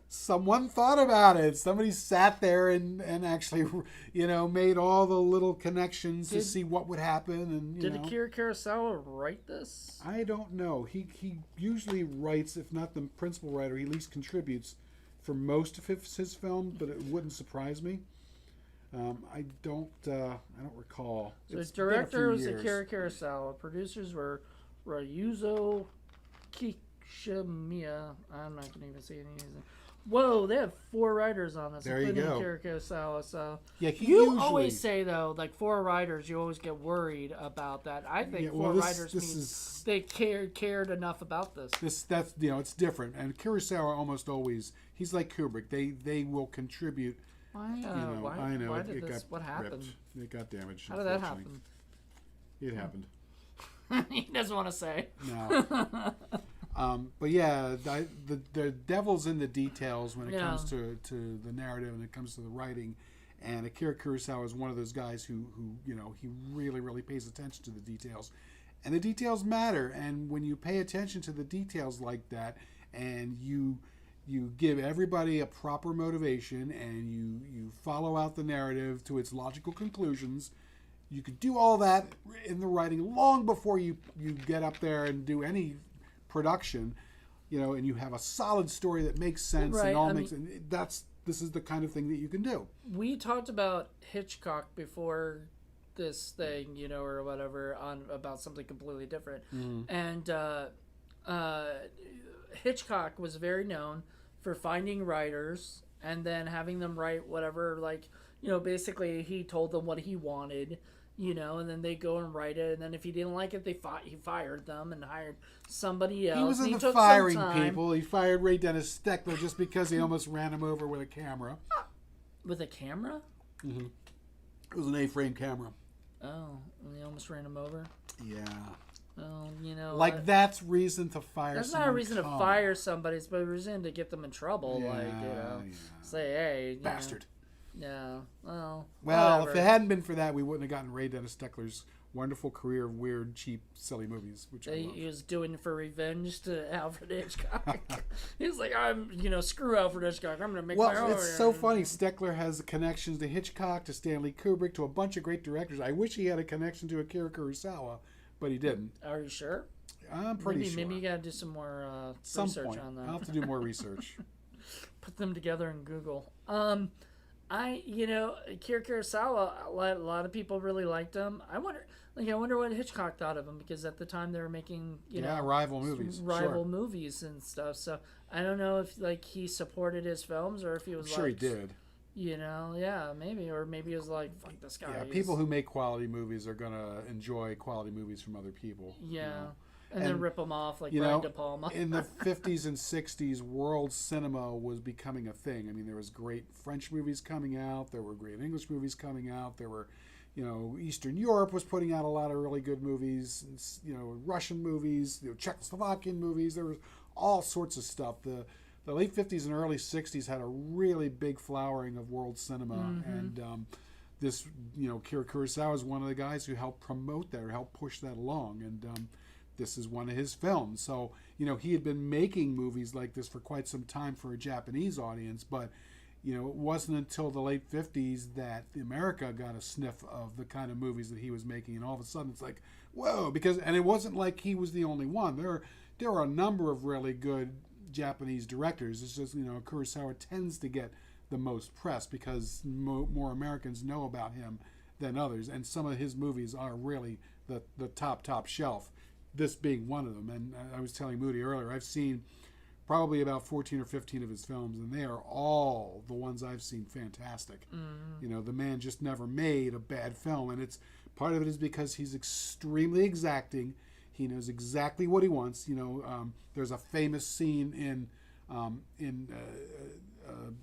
someone thought about it. Somebody sat there and actually, made all the little connections to see what would happen. And did Akira Kirosawa write this? I don't know. He usually writes, if not the principal writer, he at least contributes for most of his film, but it wouldn't surprise me. I don't recall. So his director was Akira Kirosawa. Producers were Ryuzo Kishimiya. I'm not going to even say any of these. Whoa, they have 4 writers on this, including Akira Kirosawa. So yeah, you always say though, like 4 writers, you always get worried about that. I think 4 writers means they cared enough about this. That's it's different. And Kurosawa almost always, he's like Kubrick. They will contribute. Why? I know. Why did this? What happened? It got damaged. How did that happen? It happened. He doesn't want to say. No. But yeah, the devil's in the details when it comes to the narrative and it comes to the writing. And Akira Kurosawa is one of those guys who he really, really pays attention to the details. And the details matter. And when you pay attention to the details like that and you give everybody a proper motivation and you follow out the narrative to its logical conclusions, you could do all that in the writing long before you get up there and do any production, and you have a solid story that makes sense and all makes sense. This is the kind of thing that you can do. We talked about Hitchcock before this thing, or whatever, about something completely different. And Hitchcock was very known for finding writers and then having them write whatever, basically he told them what he wanted, and then they go and write it, and then if he didn't like it, he fired them and hired somebody else. He was into firing people. He fired Ray Dennis Steckler just because he almost ran him over with a camera. With a camera? Mm-hmm. It was an A-frame camera. Oh, and he almost ran him over? Yeah. Oh, that's reason to fire. That's not a reason to fire somebody. It's a reason to get them in trouble. Say, hey, bastard. Yeah. Well, whatever. If it hadn't been for that, we wouldn't have gotten Ray Dennis Steckler's wonderful career of weird, cheap, silly movies, which I love. He was doing for revenge to Alfred Hitchcock. He was like, screw Alfred Hitchcock. I'm going to make my own. Well, it's so funny. Steckler has connections to Hitchcock, to Stanley Kubrick, to a bunch of great directors. I wish he had a connection to Akira Kirosawa, but he didn't. Are you sure? I'm pretty sure. Maybe you got to do some more research on that. I'll have to do more research. Put them together in Google. Akira Kurosawa, a lot of people really liked him. I wonder what Hitchcock thought of him, because at the time they were making, rival movies. Movies and stuff. So I don't know if he supported his films, or if he was sure he did. Maybe, or maybe he was like, fuck this guy. Yeah, people who make quality movies are gonna enjoy quality movies from other people. Yeah. And then rip them off like Brian De Palma. In the 50s and 60s, world cinema was becoming a thing. I mean, there was great French movies coming out. There were great English movies coming out. There were, Eastern Europe was putting out a lot of really good movies. Russian movies, Czechoslovakian movies. There was all sorts of stuff. The late 50s and early 60s had a really big flowering of world cinema. Mm-hmm. And this, Akira Kurosawa is one of the guys who helped promote that, or helped push that along. And this is one of his films. So, he had been making movies like this for quite some time for a Japanese audience, but, it wasn't until the late 50s that America got a sniff of the kind of movies that he was making, and all of a sudden it's like, whoa, and it wasn't like he was the only one. There are a number of really good Japanese directors. It's just, Kurosawa tends to get the most press because more Americans know about him than others, and some of his movies are really the top shelf. This being one of them. And I was telling Moody earlier, I've seen probably about 14 or 15 of his films, and they are all, the ones I've seen, fantastic. Mm-hmm. The man just never made a bad film, and part of it is because he's extremely exacting. He knows exactly what he wants. There's a famous scene in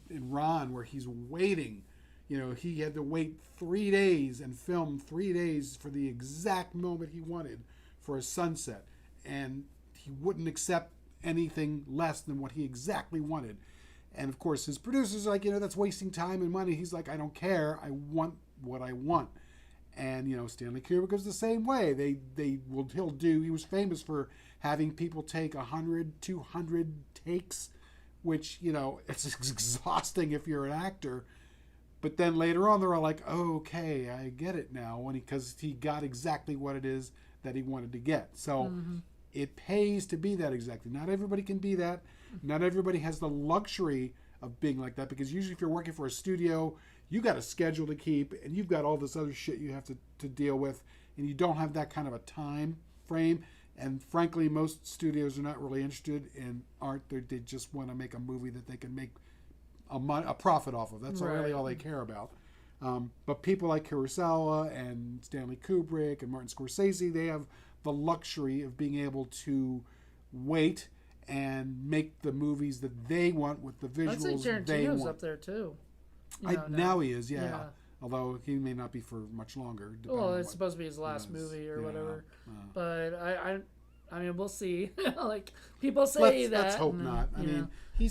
Ron where he's waiting. He had to wait 3 days and film 3 days for the exact moment he wanted for a sunset, and he wouldn't accept anything less than what he exactly wanted. And of course his producers are like, that's wasting time and money. He's like, I don't care, I want what I want. And Stanley Kubrick was the same way. He was famous for having people take 100, 200 takes, which it's exhausting if you're an actor. But then later on they're all like, oh, okay, I get it now, because he got exactly what it is that he wanted to get. So it pays to be that exactly. Not everybody can be that. Not everybody has the luxury of being like that, because usually if you're working for a studio, you got a schedule to keep, and you've got all this other shit you have to deal with, and you don't have that kind of a time frame. And frankly, most studios are not really interested in art. They just want to make a movie that they can make a profit off of. That's really all they care about. But people like Kurosawa and Stanley Kubrick and Martin Scorsese, they have the luxury of being able to wait and make the movies that they want with the visuals they want. Tarantino's up there too. Now he is, yeah. Although he may not be for much longer. Well, it's supposed to be his last movie or whatever. But I mean, we'll see. People say that. Let's hope not. I mean, he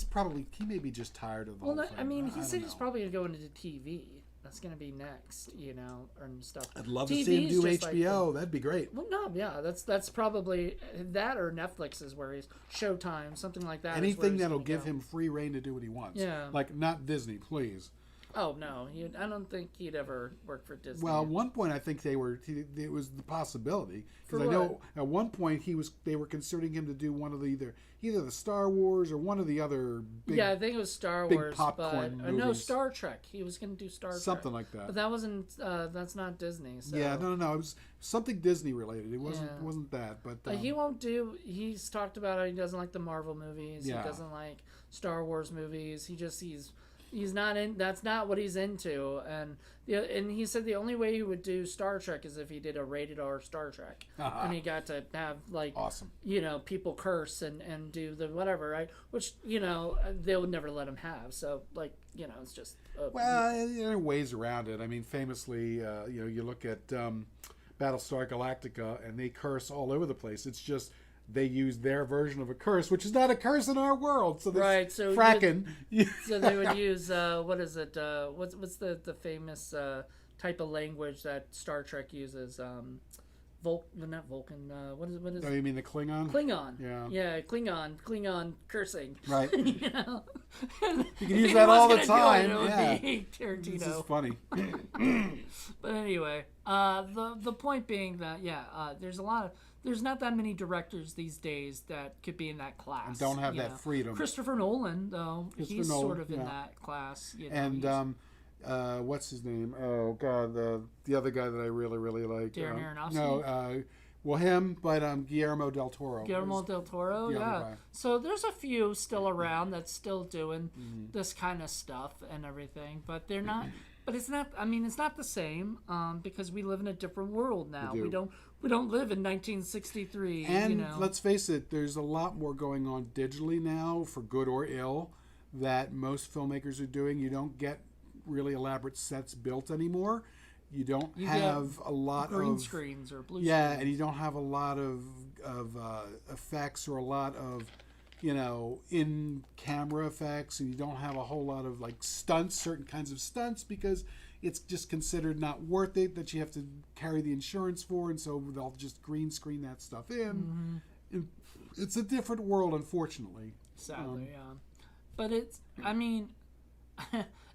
may be just tired of the whole thing. I mean, he said he's probably going to go into TV. That's going to be next, and stuff. I'd love to see him do HBO. That'd be great. Well, no, yeah, that's probably that, or Netflix is where he's Showtime, something like that. Anything that'll give him free reign to do what he wants. Yeah. Not Disney, please. Oh no, I don't think he'd ever work for Disney. Well, at one point I think it was the possibility, because I know at one point they were considering him to do one of either the Star Wars or one of the other big, I think it was Star Wars, popcorn movies. No, Star Trek. He was going to do Star Trek, something like that. But that wasn't. That's not Disney. So. Yeah, no. It was something Disney related. It wasn't that, but he won't do. He's talked about how he doesn't like the Marvel movies. Yeah. He doesn't like Star Wars movies. He's not in. That's not what he's into. And he said the only way he would do Star Trek is if he did a rated R Star Trek, and he got to have awesome. People curse and do the whatever, right? Which they would never let him have. So it's just there are ways around it. I mean, famously, you look at Battlestar Galactica, and they curse all over the place. It's just. They use their version of a curse, which is not a curse in our world. So so fracking. So they would use what is it? What's the famous type of language that Star Trek uses? not Vulcan. What is Oh, you mean the Klingon? Klingon? Yeah. Yeah, Klingon cursing. Right. You know, You can use that all the time. It would Yeah. be Tarantino. This is funny. But anyway, the point being that there's not that many directors these days that could be in that class. And don't have that freedom. Christopher Nolan, though, he's sort of in that class. And what's his name? Oh God, the other guy that I really really like. Darren Aronofsky. No, well him, but Guillermo del Toro. Guillermo del Toro, yeah. So there's a few still around that's still doing this kind of stuff and everything, but they're not. But it's not. I mean, it's not the same because we live in a different world now. We don't live in 1963. And let's face it, there's a lot more going on digitally now, for good or ill, that most filmmakers are doing. You don't get really elaborate sets built anymore. You don't have a lot of green screens or blue screens. Yeah, and you don't have a lot of effects or a lot of in-camera effects, and you don't have a whole lot of like stunts, certain kinds of stunts, because it's just considered not worth it, that you have to carry the insurance for, and so they'll just green screen that stuff in. It's a different world, unfortunately. Sadly, yeah. But I mean,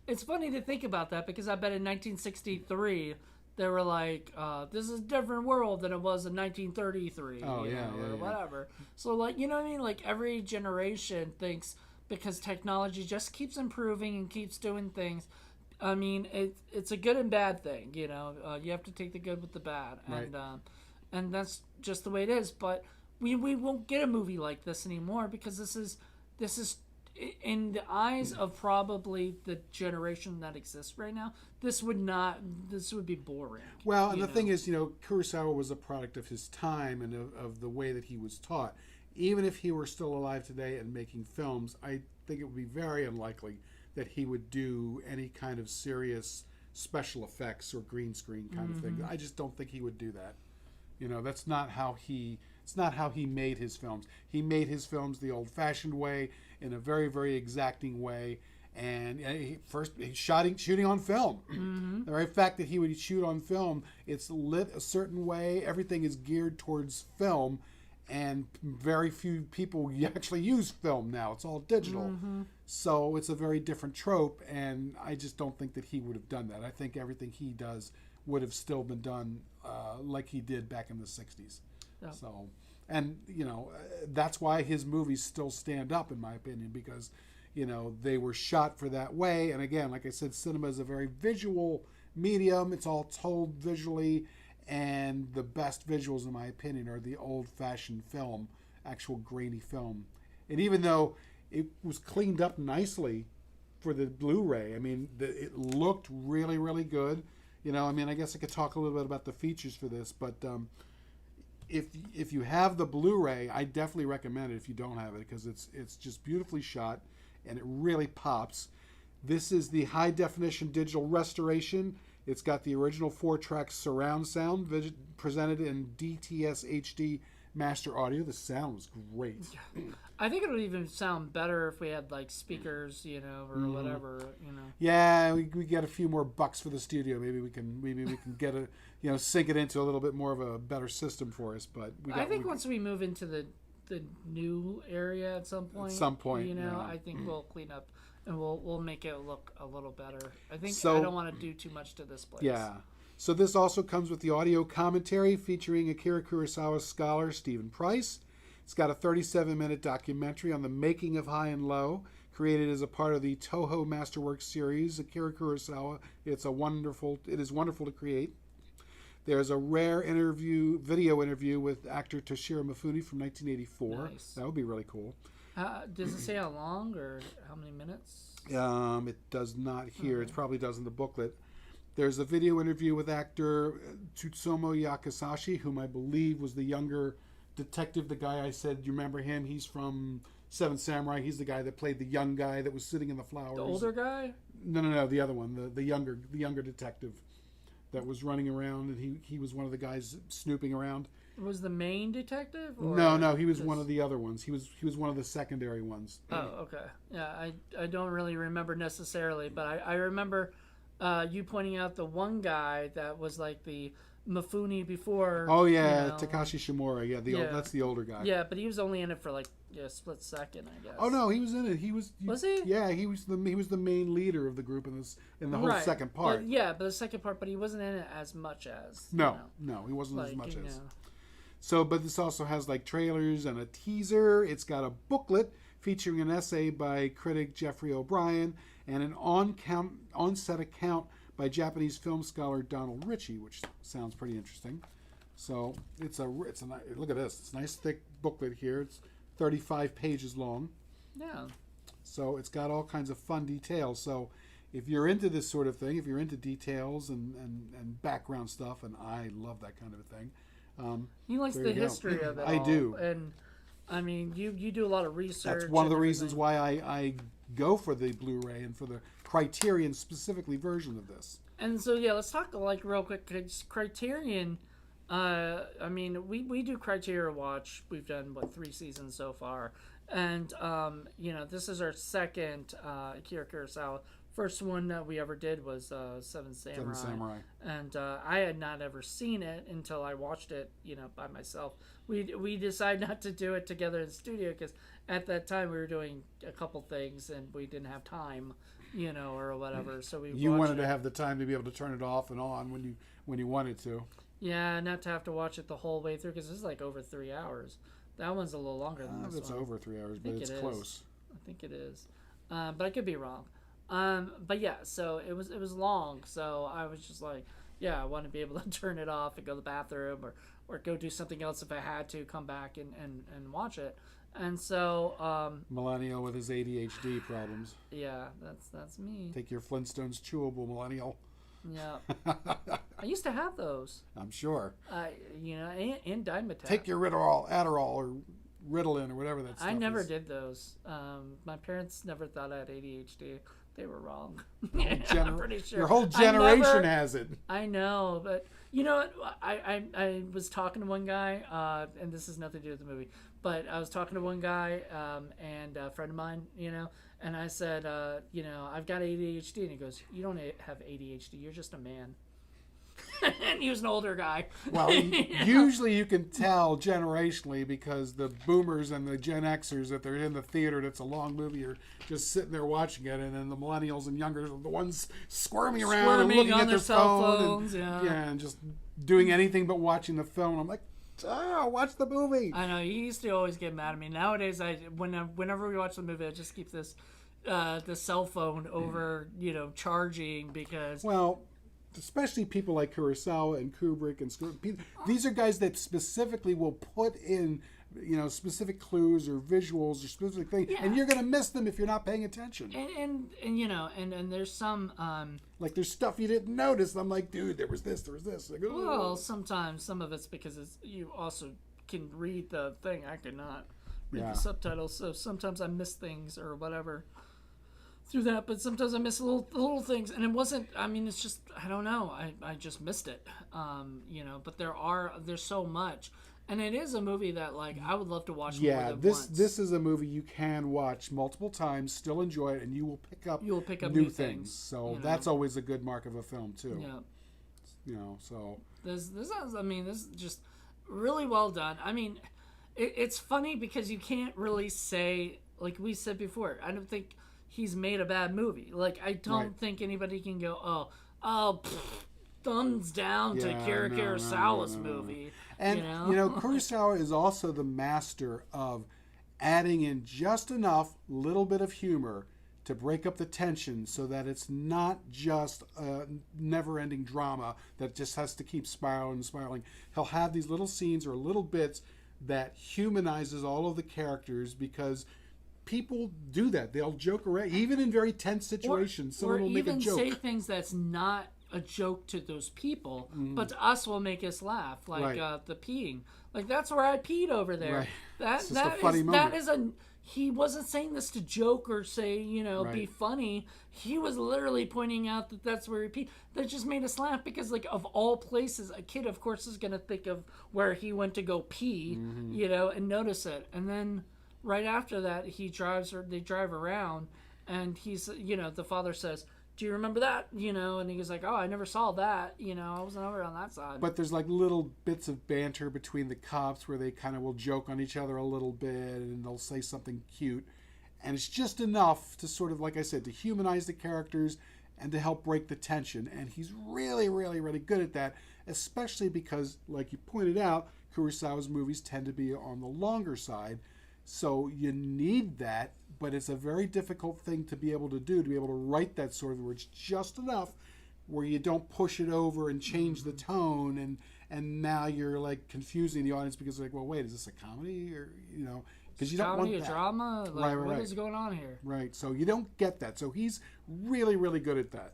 it's funny to think about that, because I bet in 1963 they were like, this is a different world than it was in 1933. Or whatever. So, like, you know what I mean? Like, every generation thinks, because technology just keeps improving and keeps doing things. I mean, it's a good and bad thing, you have to take the good with the bad. Right. And that's just the way it is. But we won't get a movie like this anymore, because this is in the eyes of probably the generation that exists right now, this would be boring. Well, and the thing is, Kurosawa was a product of his time and of the way that he was taught. Even if he were still alive today and making films, I think it would be very unlikely that he would do any kind of serious special effects or green screen kind of thing. I just don't think he would do that. That's not how it's not how he made his films. He made his films the old-fashioned way, in a very, very exacting way. And he's shooting on film. The very fact that he would shoot on film, it's lit a certain way. Everything is geared towards film, and very few people actually use film now. It's all digital. So it's a very different trope, and I just don't think that he would have done that. I think everything he does would have still been done like he did back in the 60s. Yeah. So, and that's why his movies still stand up, in my opinion, because they were shot for that way. And again, like I said, cinema is a very visual medium. It's all told visually, and the best visuals, in my opinion, are the old-fashioned film, actual grainy film. And even though it was cleaned up nicely for the Blu-ray, I mean, it looked really, really good. I guess I could talk a little bit about the features for this, but if you have the Blu-ray, I definitely recommend it if you don't have it, because it's just beautifully shot and it really pops. This is the high definition digital restoration. It's got the original 4-track surround sound presented in DTS HD master audio. The sound was great. I think it would even sound better if we had like speakers, or whatever, Yeah, we get a few more bucks for the studio. Maybe we can get sync it into a little bit more of a better system for us. But once we move into the new area at some point, I think we'll clean up and we'll make it look a little better. I don't want to do too much to this place. Yeah. So this also comes with the audio commentary featuring Akira Kurosawa scholar Stephen Price. It's got a 37-minute documentary on the making of High and Low, created as a part of the Toho Masterworks series. Akira Kurosawa, it is wonderful to create. There's a rare video interview with actor Toshiro Mifune from 1984. Nice. That would be really cool. Does it say how long or how many minutes? It does not here. It probably does in the booklet. There's a video interview with actor Tsutomu Yakusashi, whom I believe was the younger detective, the guy I said, you remember him? He's from Seven Samurai. He's the guy that played the young guy that was sitting in the flowers. The older guy? No, the other one, the younger detective that was running around, and he was one of the guys snooping around. Was the main detective? Or No, he was one of the other ones. He was one of the secondary ones. Oh, okay. Yeah, I don't really remember necessarily, but I remember you pointing out the one guy that was like the Mifune before. Oh yeah, you know, Takashi Shimura. Yeah, that's the older guy. Yeah, but he was only in it for like a split second, I guess. Oh no, he was in it. Was he? Yeah, he was the main leader of the group in the whole second part. But the second part, but he wasn't in it as much as. No, he wasn't as much as. So, but this also has like trailers and a teaser. It's got a booklet featuring an essay by critic Jeffrey O'Brien and an on-set account by Japanese film scholar Donald Ritchie, which sounds pretty interesting. So it's a look at this. It's a nice thick booklet here. It's 35 pages long. Yeah. So it's got all kinds of fun details. So if you're into this sort of thing, if you're into details and background stuff, and I love that kind of a thing. He likes the history of it. I do. And I mean, you do a lot of research. That's one of the reasons why I go for the Blu-ray and for the Criterion specifically version of this. And so let's talk like real quick. 'Cause Criterion, I mean, we do Criteria Watch. We've done 3 seasons so far, and this is our second Akira Kirosawa. First one that we ever did was Seven Samurai. And I had not ever seen it until I watched it, by myself. We decided not to do it together in the studio because at that time we were doing a couple things and we didn't have time, or whatever. So you wanted to have the time to be able to turn it off and on when you wanted to. Yeah, not to have to watch it the whole way through because it's like over 3 hours. That one's a little longer than this one. It's over 3 hours, but it's close. I think it is, but I could be wrong. But yeah, so it was long. So I was just like, I want to be able to turn it off and go to the bathroom or go do something else if I had to come back and watch it. And so millennial with his ADHD problems. Yeah, that's me. Take your Flintstones chewable, millennial. Yeah. I used to have those. I'm sure. And Dimetapp. Take your Adderall or Ritalin or whatever that stuff is. I never did those. My parents never thought I had ADHD. They were wrong. I'm pretty sure. Your whole generation has it. I know, but you know what? I was talking to one guy, and this has nothing to do with the movie, but I was talking to one guy and a friend of mine, and I said, I've got ADHD, and he goes, "You don't have ADHD. You're just a man." And he was an older guy. Well, usually you can tell generationally because the boomers and the Gen Xers, if they're in the theater and it's a long movie, are just sitting there watching it, and then the millennials and younger are the ones squirming around and looking at their phone and just doing anything but watching the film. I'm like, watch the movie. I know, he used to always get mad at me. Nowadays, whenever we watch the movie, I just keep the cell phone over, charging because... Well... Especially people like Kurosawa and Kubrick and these are guys that specifically will put in, specific clues or visuals or specific things, and you're going to miss them if you're not paying attention. And there's some like there's stuff you didn't notice. I'm like, dude, there was this. Like, well, sometimes some of it's because you also can read the thing. I could not read the subtitles, so sometimes I miss things or whatever through that, but sometimes I miss little things, and it wasn't, it's just, I don't know, I just missed it, but there's so much, and it is a movie that, like, I would love to watch more than once. This is a movie you can watch multiple times, still enjoy it, and you will pick up new things, so that's always a good mark of a film, too. Yeah. So. This is just really well done. It's funny because you can't really say, like we said before, I don't think he's made a bad movie. Like, I don't think anybody can go, thumbs down to Akira Kurosawa's movie. And, Kurosawa is also the master of adding in just enough little bit of humor to break up the tension so that it's not just a never-ending drama that just has to keep spiraling and spiraling. He'll have these little scenes or little bits that humanizes all of the characters because... people do that. They'll joke around, even in very tense situations. Someone will make a joke. Or even say things that's not a joke to those people, but to us will make us laugh. Like the peeing. Like, that's where I peed over there. Right. That's a funny moment. He wasn't saying this to joke or say, be funny. He was literally pointing out that that's where he peed. That just made us laugh because, like, of all places, a kid, of course, is going to think of where he went to go pee, and notice it. And then... right after that, they drive around, and he's, the father says, do you remember that? You know, and he was like, oh, I never saw that. You know, I wasn't over on that side. But there's like little bits of banter between the cops where they kind of will joke on each other a little bit and they'll say something cute. And it's just enough to sort of, like I said, to humanize the characters and to help break the tension. And he's really, really, really good at that, especially because, like you pointed out, Kurosawa's movies tend to be on the longer side. So you need that, but it's a very difficult thing to be able to do, to be able to write that sort of where it's just enough where you don't push it over and change the tone and now you're like confusing the audience because like, well, wait, is this a comedy or, you know, because you don't want that. A drama? Like, right. what is going on here? Right. So you don't get that. So he's really, really good at that.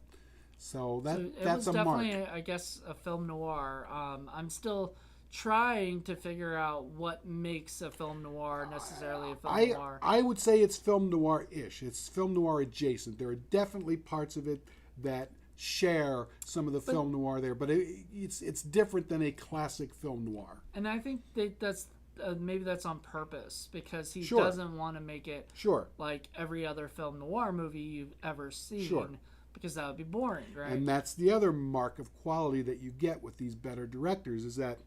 So that's a mark. Definitely, I guess, a film noir. I'm still trying to figure out what makes a film noir necessarily a film noir. I would say it's film noir-ish. It's film noir adjacent. There are definitely parts of it that share some of the film noir there, but it's different than a classic film noir. And I think that's maybe that's on purpose because he Sure. doesn't want to make it Sure. like every other film noir movie you've ever seen. Sure. Because that would be boring, right? And that's the other mark of quality that you get with these better directors is that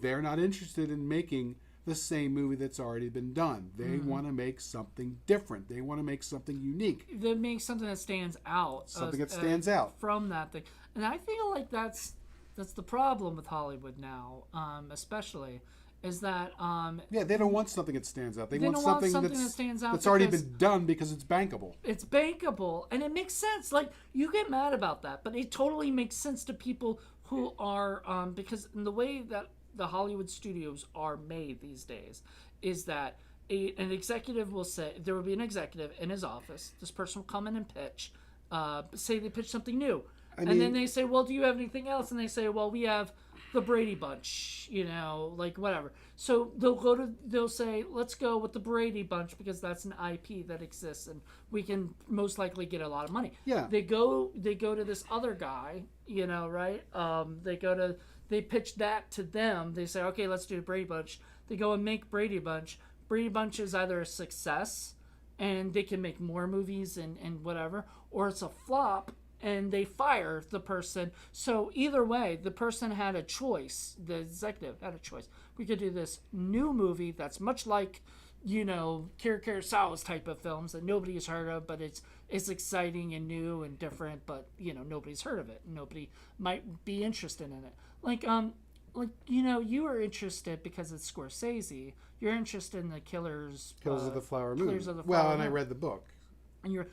they're not interested in making the same movie that's already been done. They want to make something different. They want to make something unique. They make something that stands out. Something that stands out. From that thing. And I feel like that's the problem with Hollywood now, especially, is that... yeah, they don't want something that stands out. They don't want something that stands out that's already been done because it's bankable. It's bankable, and it makes sense. Like, you get mad about that, but it totally makes sense to people who are... because in the way that the Hollywood studios are made these days is that an executive will say, there will be an executive in his office, this person will come in and pitch, say they pitch something new, and then they say, well, do you have anything else? And they say, well, we have the Brady Bunch, you know, like whatever. So they'll say, let's go with the Brady Bunch because that's an IP that exists and we can most likely get a lot of money. Yeah. They go to this other guy, you know, right? They pitch that to them. They say, okay, let's do Brady Bunch. They go and make Brady Bunch. Brady Bunch is either a success and they can make more movies and whatever, or it's a flop and they fire the person. So either way, the person had a choice. The executive had a choice. We could do this new movie that's much like, you know, Akira Kirosawa's type of films that nobody has heard of, but it's exciting and new and different, but, you know, nobody's heard of it. Nobody might be interested in it. Like, you know, you are interested because it's Scorsese. You're interested in the Killers of the Flower Moon. Killers of the Well, Flower and I Moon. read the book. And you're,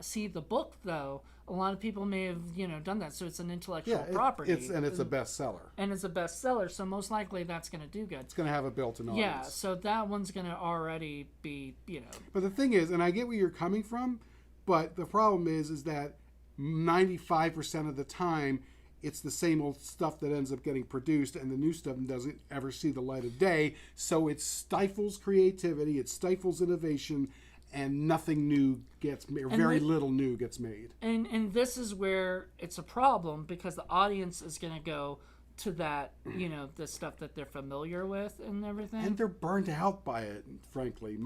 see, the book, though, a lot of people may have, you know, done that. So it's an intellectual Yeah, property. it's a bestseller. And it's a bestseller, so most likely that's going to do good. It's going to have a built-in audience. Yeah, so that one's going to already be, you know. But the thing is, and I get where you're coming from, but the problem is that 95% of the time, it's the same old stuff that ends up getting produced, and the new stuff doesn't ever see the light of day. So it stifles creativity, it stifles innovation, and nothing new gets made, or very little new gets made. And this is where it's a problem because the audience is going to go to that, you know, the stuff that they're familiar with and everything. And they're burned out by it, frankly.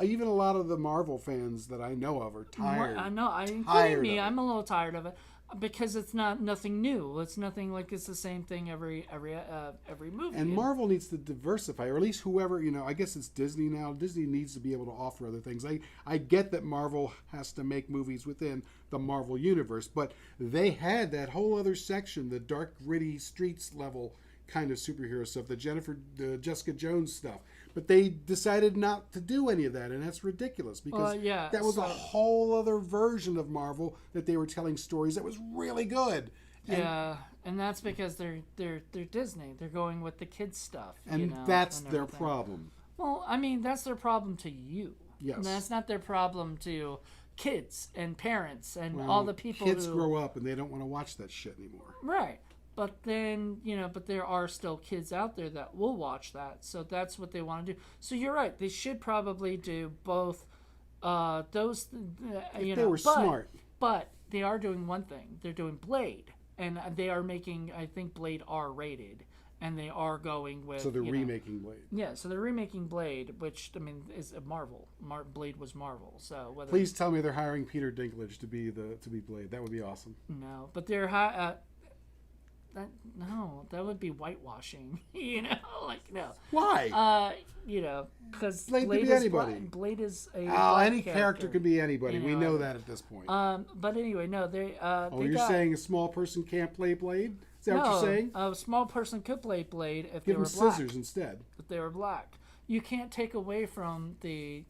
Even a lot of the Marvel fans that I know of are tired. I know, including me. I'm a little tired of it because it's nothing new. It's nothing like it's the same thing every movie. And Marvel needs to diversify, or at least whoever, you know, I guess it's Disney now. Disney needs to be able to offer other things. I get that Marvel has to make movies within the Marvel universe, but they had that whole other section, the dark, gritty, streets level kind of superhero stuff, the Jessica Jones stuff. But they decided not to do any of that, and that's ridiculous because that was a whole other version of Marvel that they were telling stories that was really good. And that's because they're Disney. They're going with the kids stuff, and you know, that's and their problem. Well, I mean, that's their problem to you. Yes, and that's not their problem to kids and parents and all the people. Kids grow up and they don't want to watch that shit anymore. Right. But then, you know, but there are still kids out there that will watch that. So that's what they want to do. So you're right. They should probably do both those, If they were smart. But they are doing one thing. They're doing Blade. And they are making, I think, Blade R-rated. and they are going with. So they're remaking Blade. Yeah, so they're remaking Blade, which I mean is a Marvel. Blade was Marvel, so whether. Please tell me they're hiring Peter Dinklage to be Blade. That would be awesome. No, but they're that would be whitewashing. No. Why? Because Blade could be anybody. Blade is a any character could be anybody. We know that at this point. But anyway, no, they. You're saying a small person can't play Blade? Is that what you're saying? A small person could play Blade if Give they were them black. scissors instead. If they were black, you can't take away from the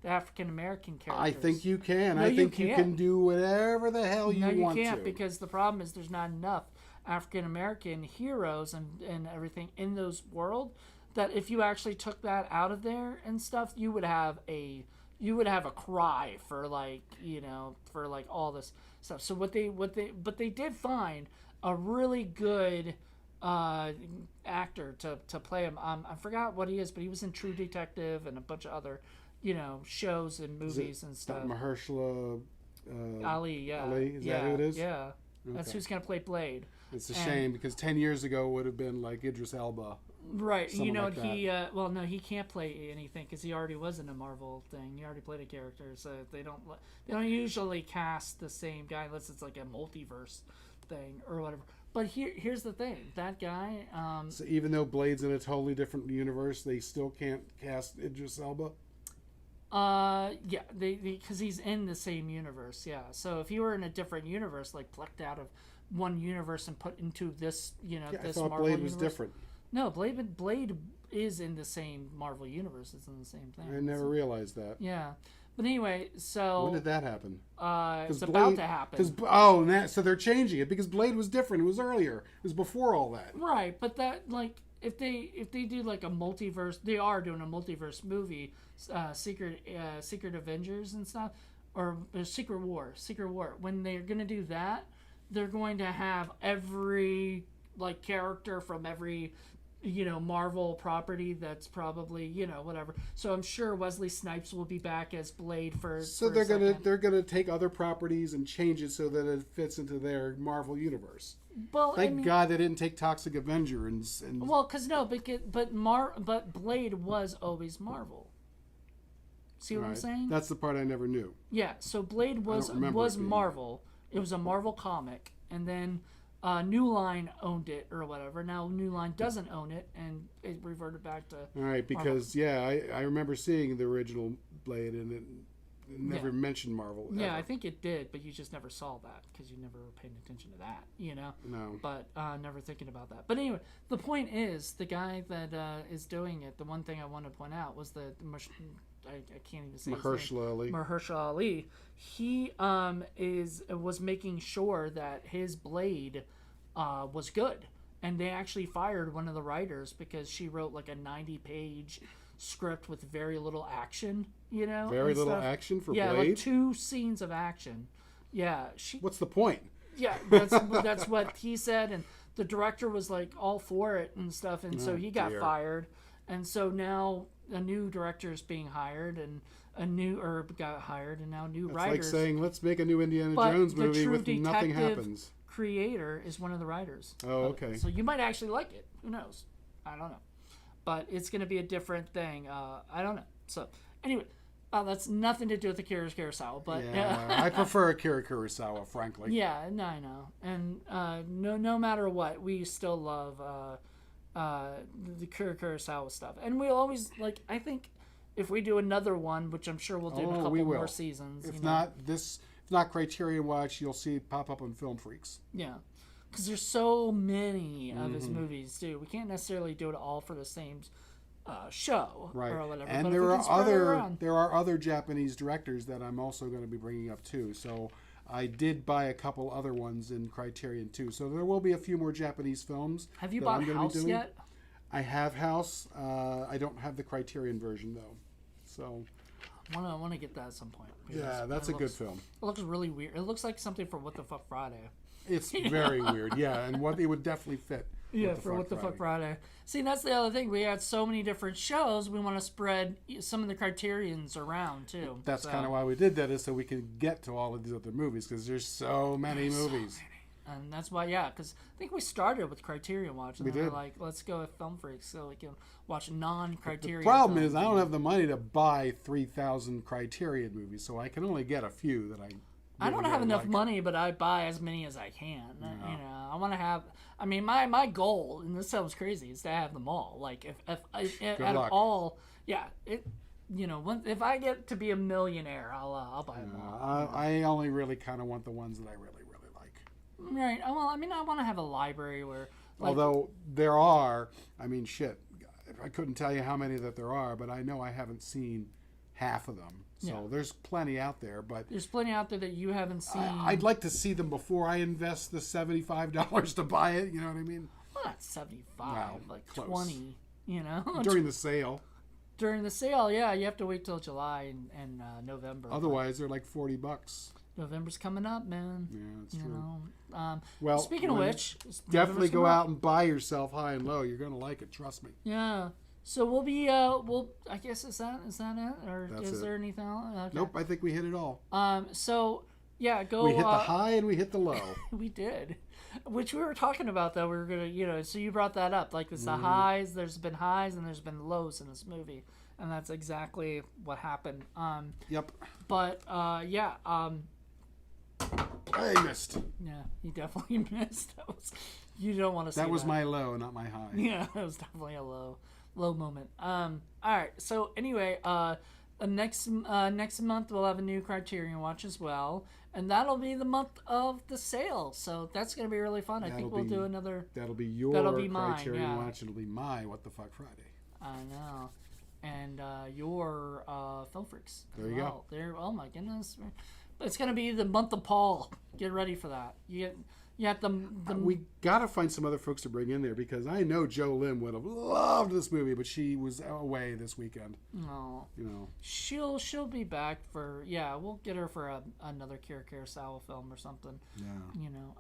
African American characters. I think you can. No, I think you can do whatever the hell you want to. No, you can't, because the problem is there's not enough African American heroes and everything in those world that if you actually took that out of there and stuff, you would have a cry for all this stuff. So but they did find a really good actor to play him. I forgot what he is, but he was in True Detective and a bunch of other shows and movies and stuff. Mahershala Ali, yeah. Ali, is that who it is? Yeah. Okay. That's who's gonna play Blade. It's a shame because 10 years ago it would have been like Idris Elba. Right. He can't play anything because he already was in a Marvel thing. He already played a character, so they don't usually cast the same guy unless it's like a multiverse thing or whatever. But here's the thing: that guy. So even though Blade's in a totally different universe, they still can't cast Idris Elba. Yeah, because he's in the same universe. Yeah, so if he were in a different universe, like plucked out of one universe and put into this, this I thought Marvel Blade was universe. different. No, Blade is in the same Marvel universe. It's in the same thing. I never realized that. Yeah, but anyway, so when did that happen? It's about to happen. So they're changing it because Blade was different. It was earlier. It was before all that. Right, but that if they do like a multiverse, they are doing a multiverse movie, Secret Avengers and stuff, or Secret War. When they're gonna do that, they're going to have every character from every Marvel property that's probably whatever. So I'm sure Wesley Snipes will be back as Blade for. So they're gonna take other properties and change it so that it fits into their Marvel universe. Well, Thank God they didn't take Toxic Avenger and well, but Blade was always Marvel. See what I'm saying? That's the part I never knew. Yeah, so Blade was Marvel. It was a Marvel comic, and then New Line owned it or whatever. Now New Line doesn't own it, and it reverted back to. All right, because I remember seeing the original Blade, and it never mentioned Marvel. Yeah, ever. I think it did, but you just never saw that because you never paid attention to that, No. But never thinking about that. But anyway, the point is, the guy that is doing it. The one thing I want to point out was I can't even say Mahershala Ali. Mahershala Ali. He was making sure that his Blade was good, and they actually fired one of the writers because she wrote like a 90-page script with very little action. Very little action for Blade. Yeah, like 2 scenes of action. Yeah, What's the point? Yeah, that's what he said, and the director was like all for it and stuff, and so he got fired, and so now a new director is being hired, and got hired, and now new writers. It's like saying, let's make a new Indiana Jones movie with nothing happens. Creator is one of the writers. Oh, okay. So you might actually like it. Who knows? I don't know. But it's going to be a different thing. I don't know. So anyway, that's nothing to do with Akira Kirosawa. But I prefer Akira Kirosawa, frankly. Yeah, no, I know. And no matter what, we still love the Akira Kirosawa stuff. And we'll always, I think if we do another one, which I'm sure we'll do in a couple more seasons. If not Criterion Watch, you'll see it pop up on Film Freaks. Yeah. Because there's so many of his movies, too. We can't necessarily do it all for the same show or whatever. And but there are other Japanese directors that I'm also going to be bringing up, too. So I did buy a couple other ones in Criterion, too. So there will be a few more Japanese films. Have you bought House yet? I have House. I don't have the Criterion version, though. So I want to get that at some point. Yeah, that's a good film. It looks really weird. It looks like something for What the Fuck Friday. It's very weird, yeah, and it would definitely fit. What the Fuck Friday. See, that's the other thing. We had so many different shows. We want to spread some of the Criterions around too. That's kind of why we did that, is so we could get to all of these other movies, because there's so many movies. And that's why, because I think we started with Criterion Watch, and We then we're did. like, let's go with Film Freaks so we can watch non-Criterion. The problem films. is I don't have the money to buy 3,000 Criterion movies, so I can only get a few that I don't really, have really enough like. money, but I buy as many as I can. You know, I want to have. I mean, my goal, and this sounds crazy, is to have them all. Like if at luck. all, if I get to be a millionaire, I'll buy them all. I only really kind of want the ones that I really, really like. Right. Well, I mean, I want to have a library where. Although there are, I mean, shit, I couldn't tell you how many that there are, but I know I haven't seen half of them. So there's plenty out there, but there's plenty out there that you haven't seen. I'd like to see them before I invest the $75 to buy it. You know what I mean? Well, not 75, Wow, like close. 20. You know, During the sale. During the sale, you have to wait till July and November. Otherwise, they're like $40. November's coming up, man. Yeah, that's You true. know. Well, speaking of which, definitely November's go coming up. out and buy yourself High and Low. You're gonna like it. Trust me. Yeah. So we'll be I guess is that it, or That's is it. there anything else? Okay. Nope, I think we hit it all. So yeah, go. We hit the high and we hit the low. We did, which we were talking about though. We were gonna, so you brought that up. Like it's the highs. There's been highs and there's been lows in this movie, and that's exactly what happened. Yep. But I missed. yeah, you definitely missed. You don't want to say That was my low, not my high. Yeah, it was definitely a low moment. All right. So anyway, next month we'll have a new Criterion Watch as well, and that'll be the month of the sale. So that's gonna be really fun. I think we'll do another. That'll be your mine, Criterion Watch. It'll be my What the Fuck Friday. I know, and your Film Freaks. There you go. There. Oh my goodness, it's gonna be the month of Paul. Get ready for that. You have the We gotta find some other folks to bring in there because I know Joe Lim would have loved this movie, but she was away this weekend. No. You know. She'll be back for we'll get her for another Akira Kirosawa film or something. Yeah. You know,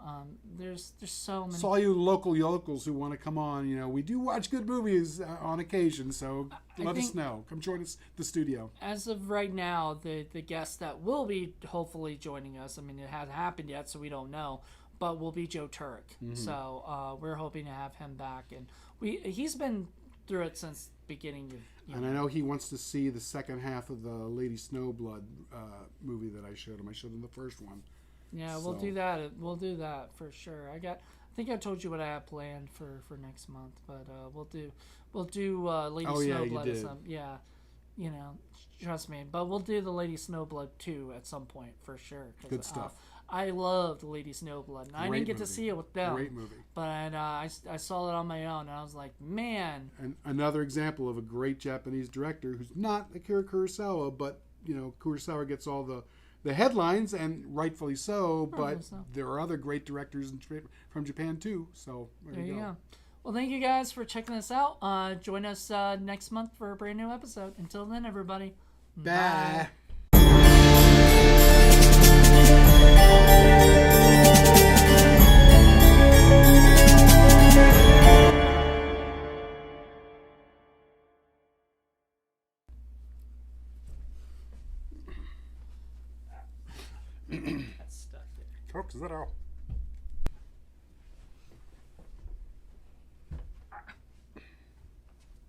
there's so many. So all you local yokels who want to come on, you know, we do watch good movies on occasion, so let us know. Come join us at the studio. As of right now, the guest that will be hopefully joining us, I mean, it hasn't happened yet, so we don't know, but will be Joe Turk. Mm-hmm. So we're hoping to have him back, and he's been through it since beginning. And I know he wants to see the second half of the Lady Snowblood movie that I showed him. I showed him the first one. Yeah, we'll do that. We'll do that for sure. I think I told you what I have planned for next month, but we'll do Lady Snowblood. You did. Yeah, you know, trust me. But we'll do the Lady Snowblood 2 at some point for sure. Good stuff. I loved Lady Snowblood. And I didn't get to see it with them. Great movie. But I saw it on my own, and I was like, man. And another example of a great Japanese director who's not Akira Kurosawa, but you know, Kurosawa gets all the headlines, and rightfully so. But there are other great directors from Japan too. So there you go. Well, thank you guys for checking us out. Join us next month for a brand new episode. Until then, everybody. Bye. That's stuck there. Talk is that all?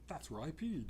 That's where I peed.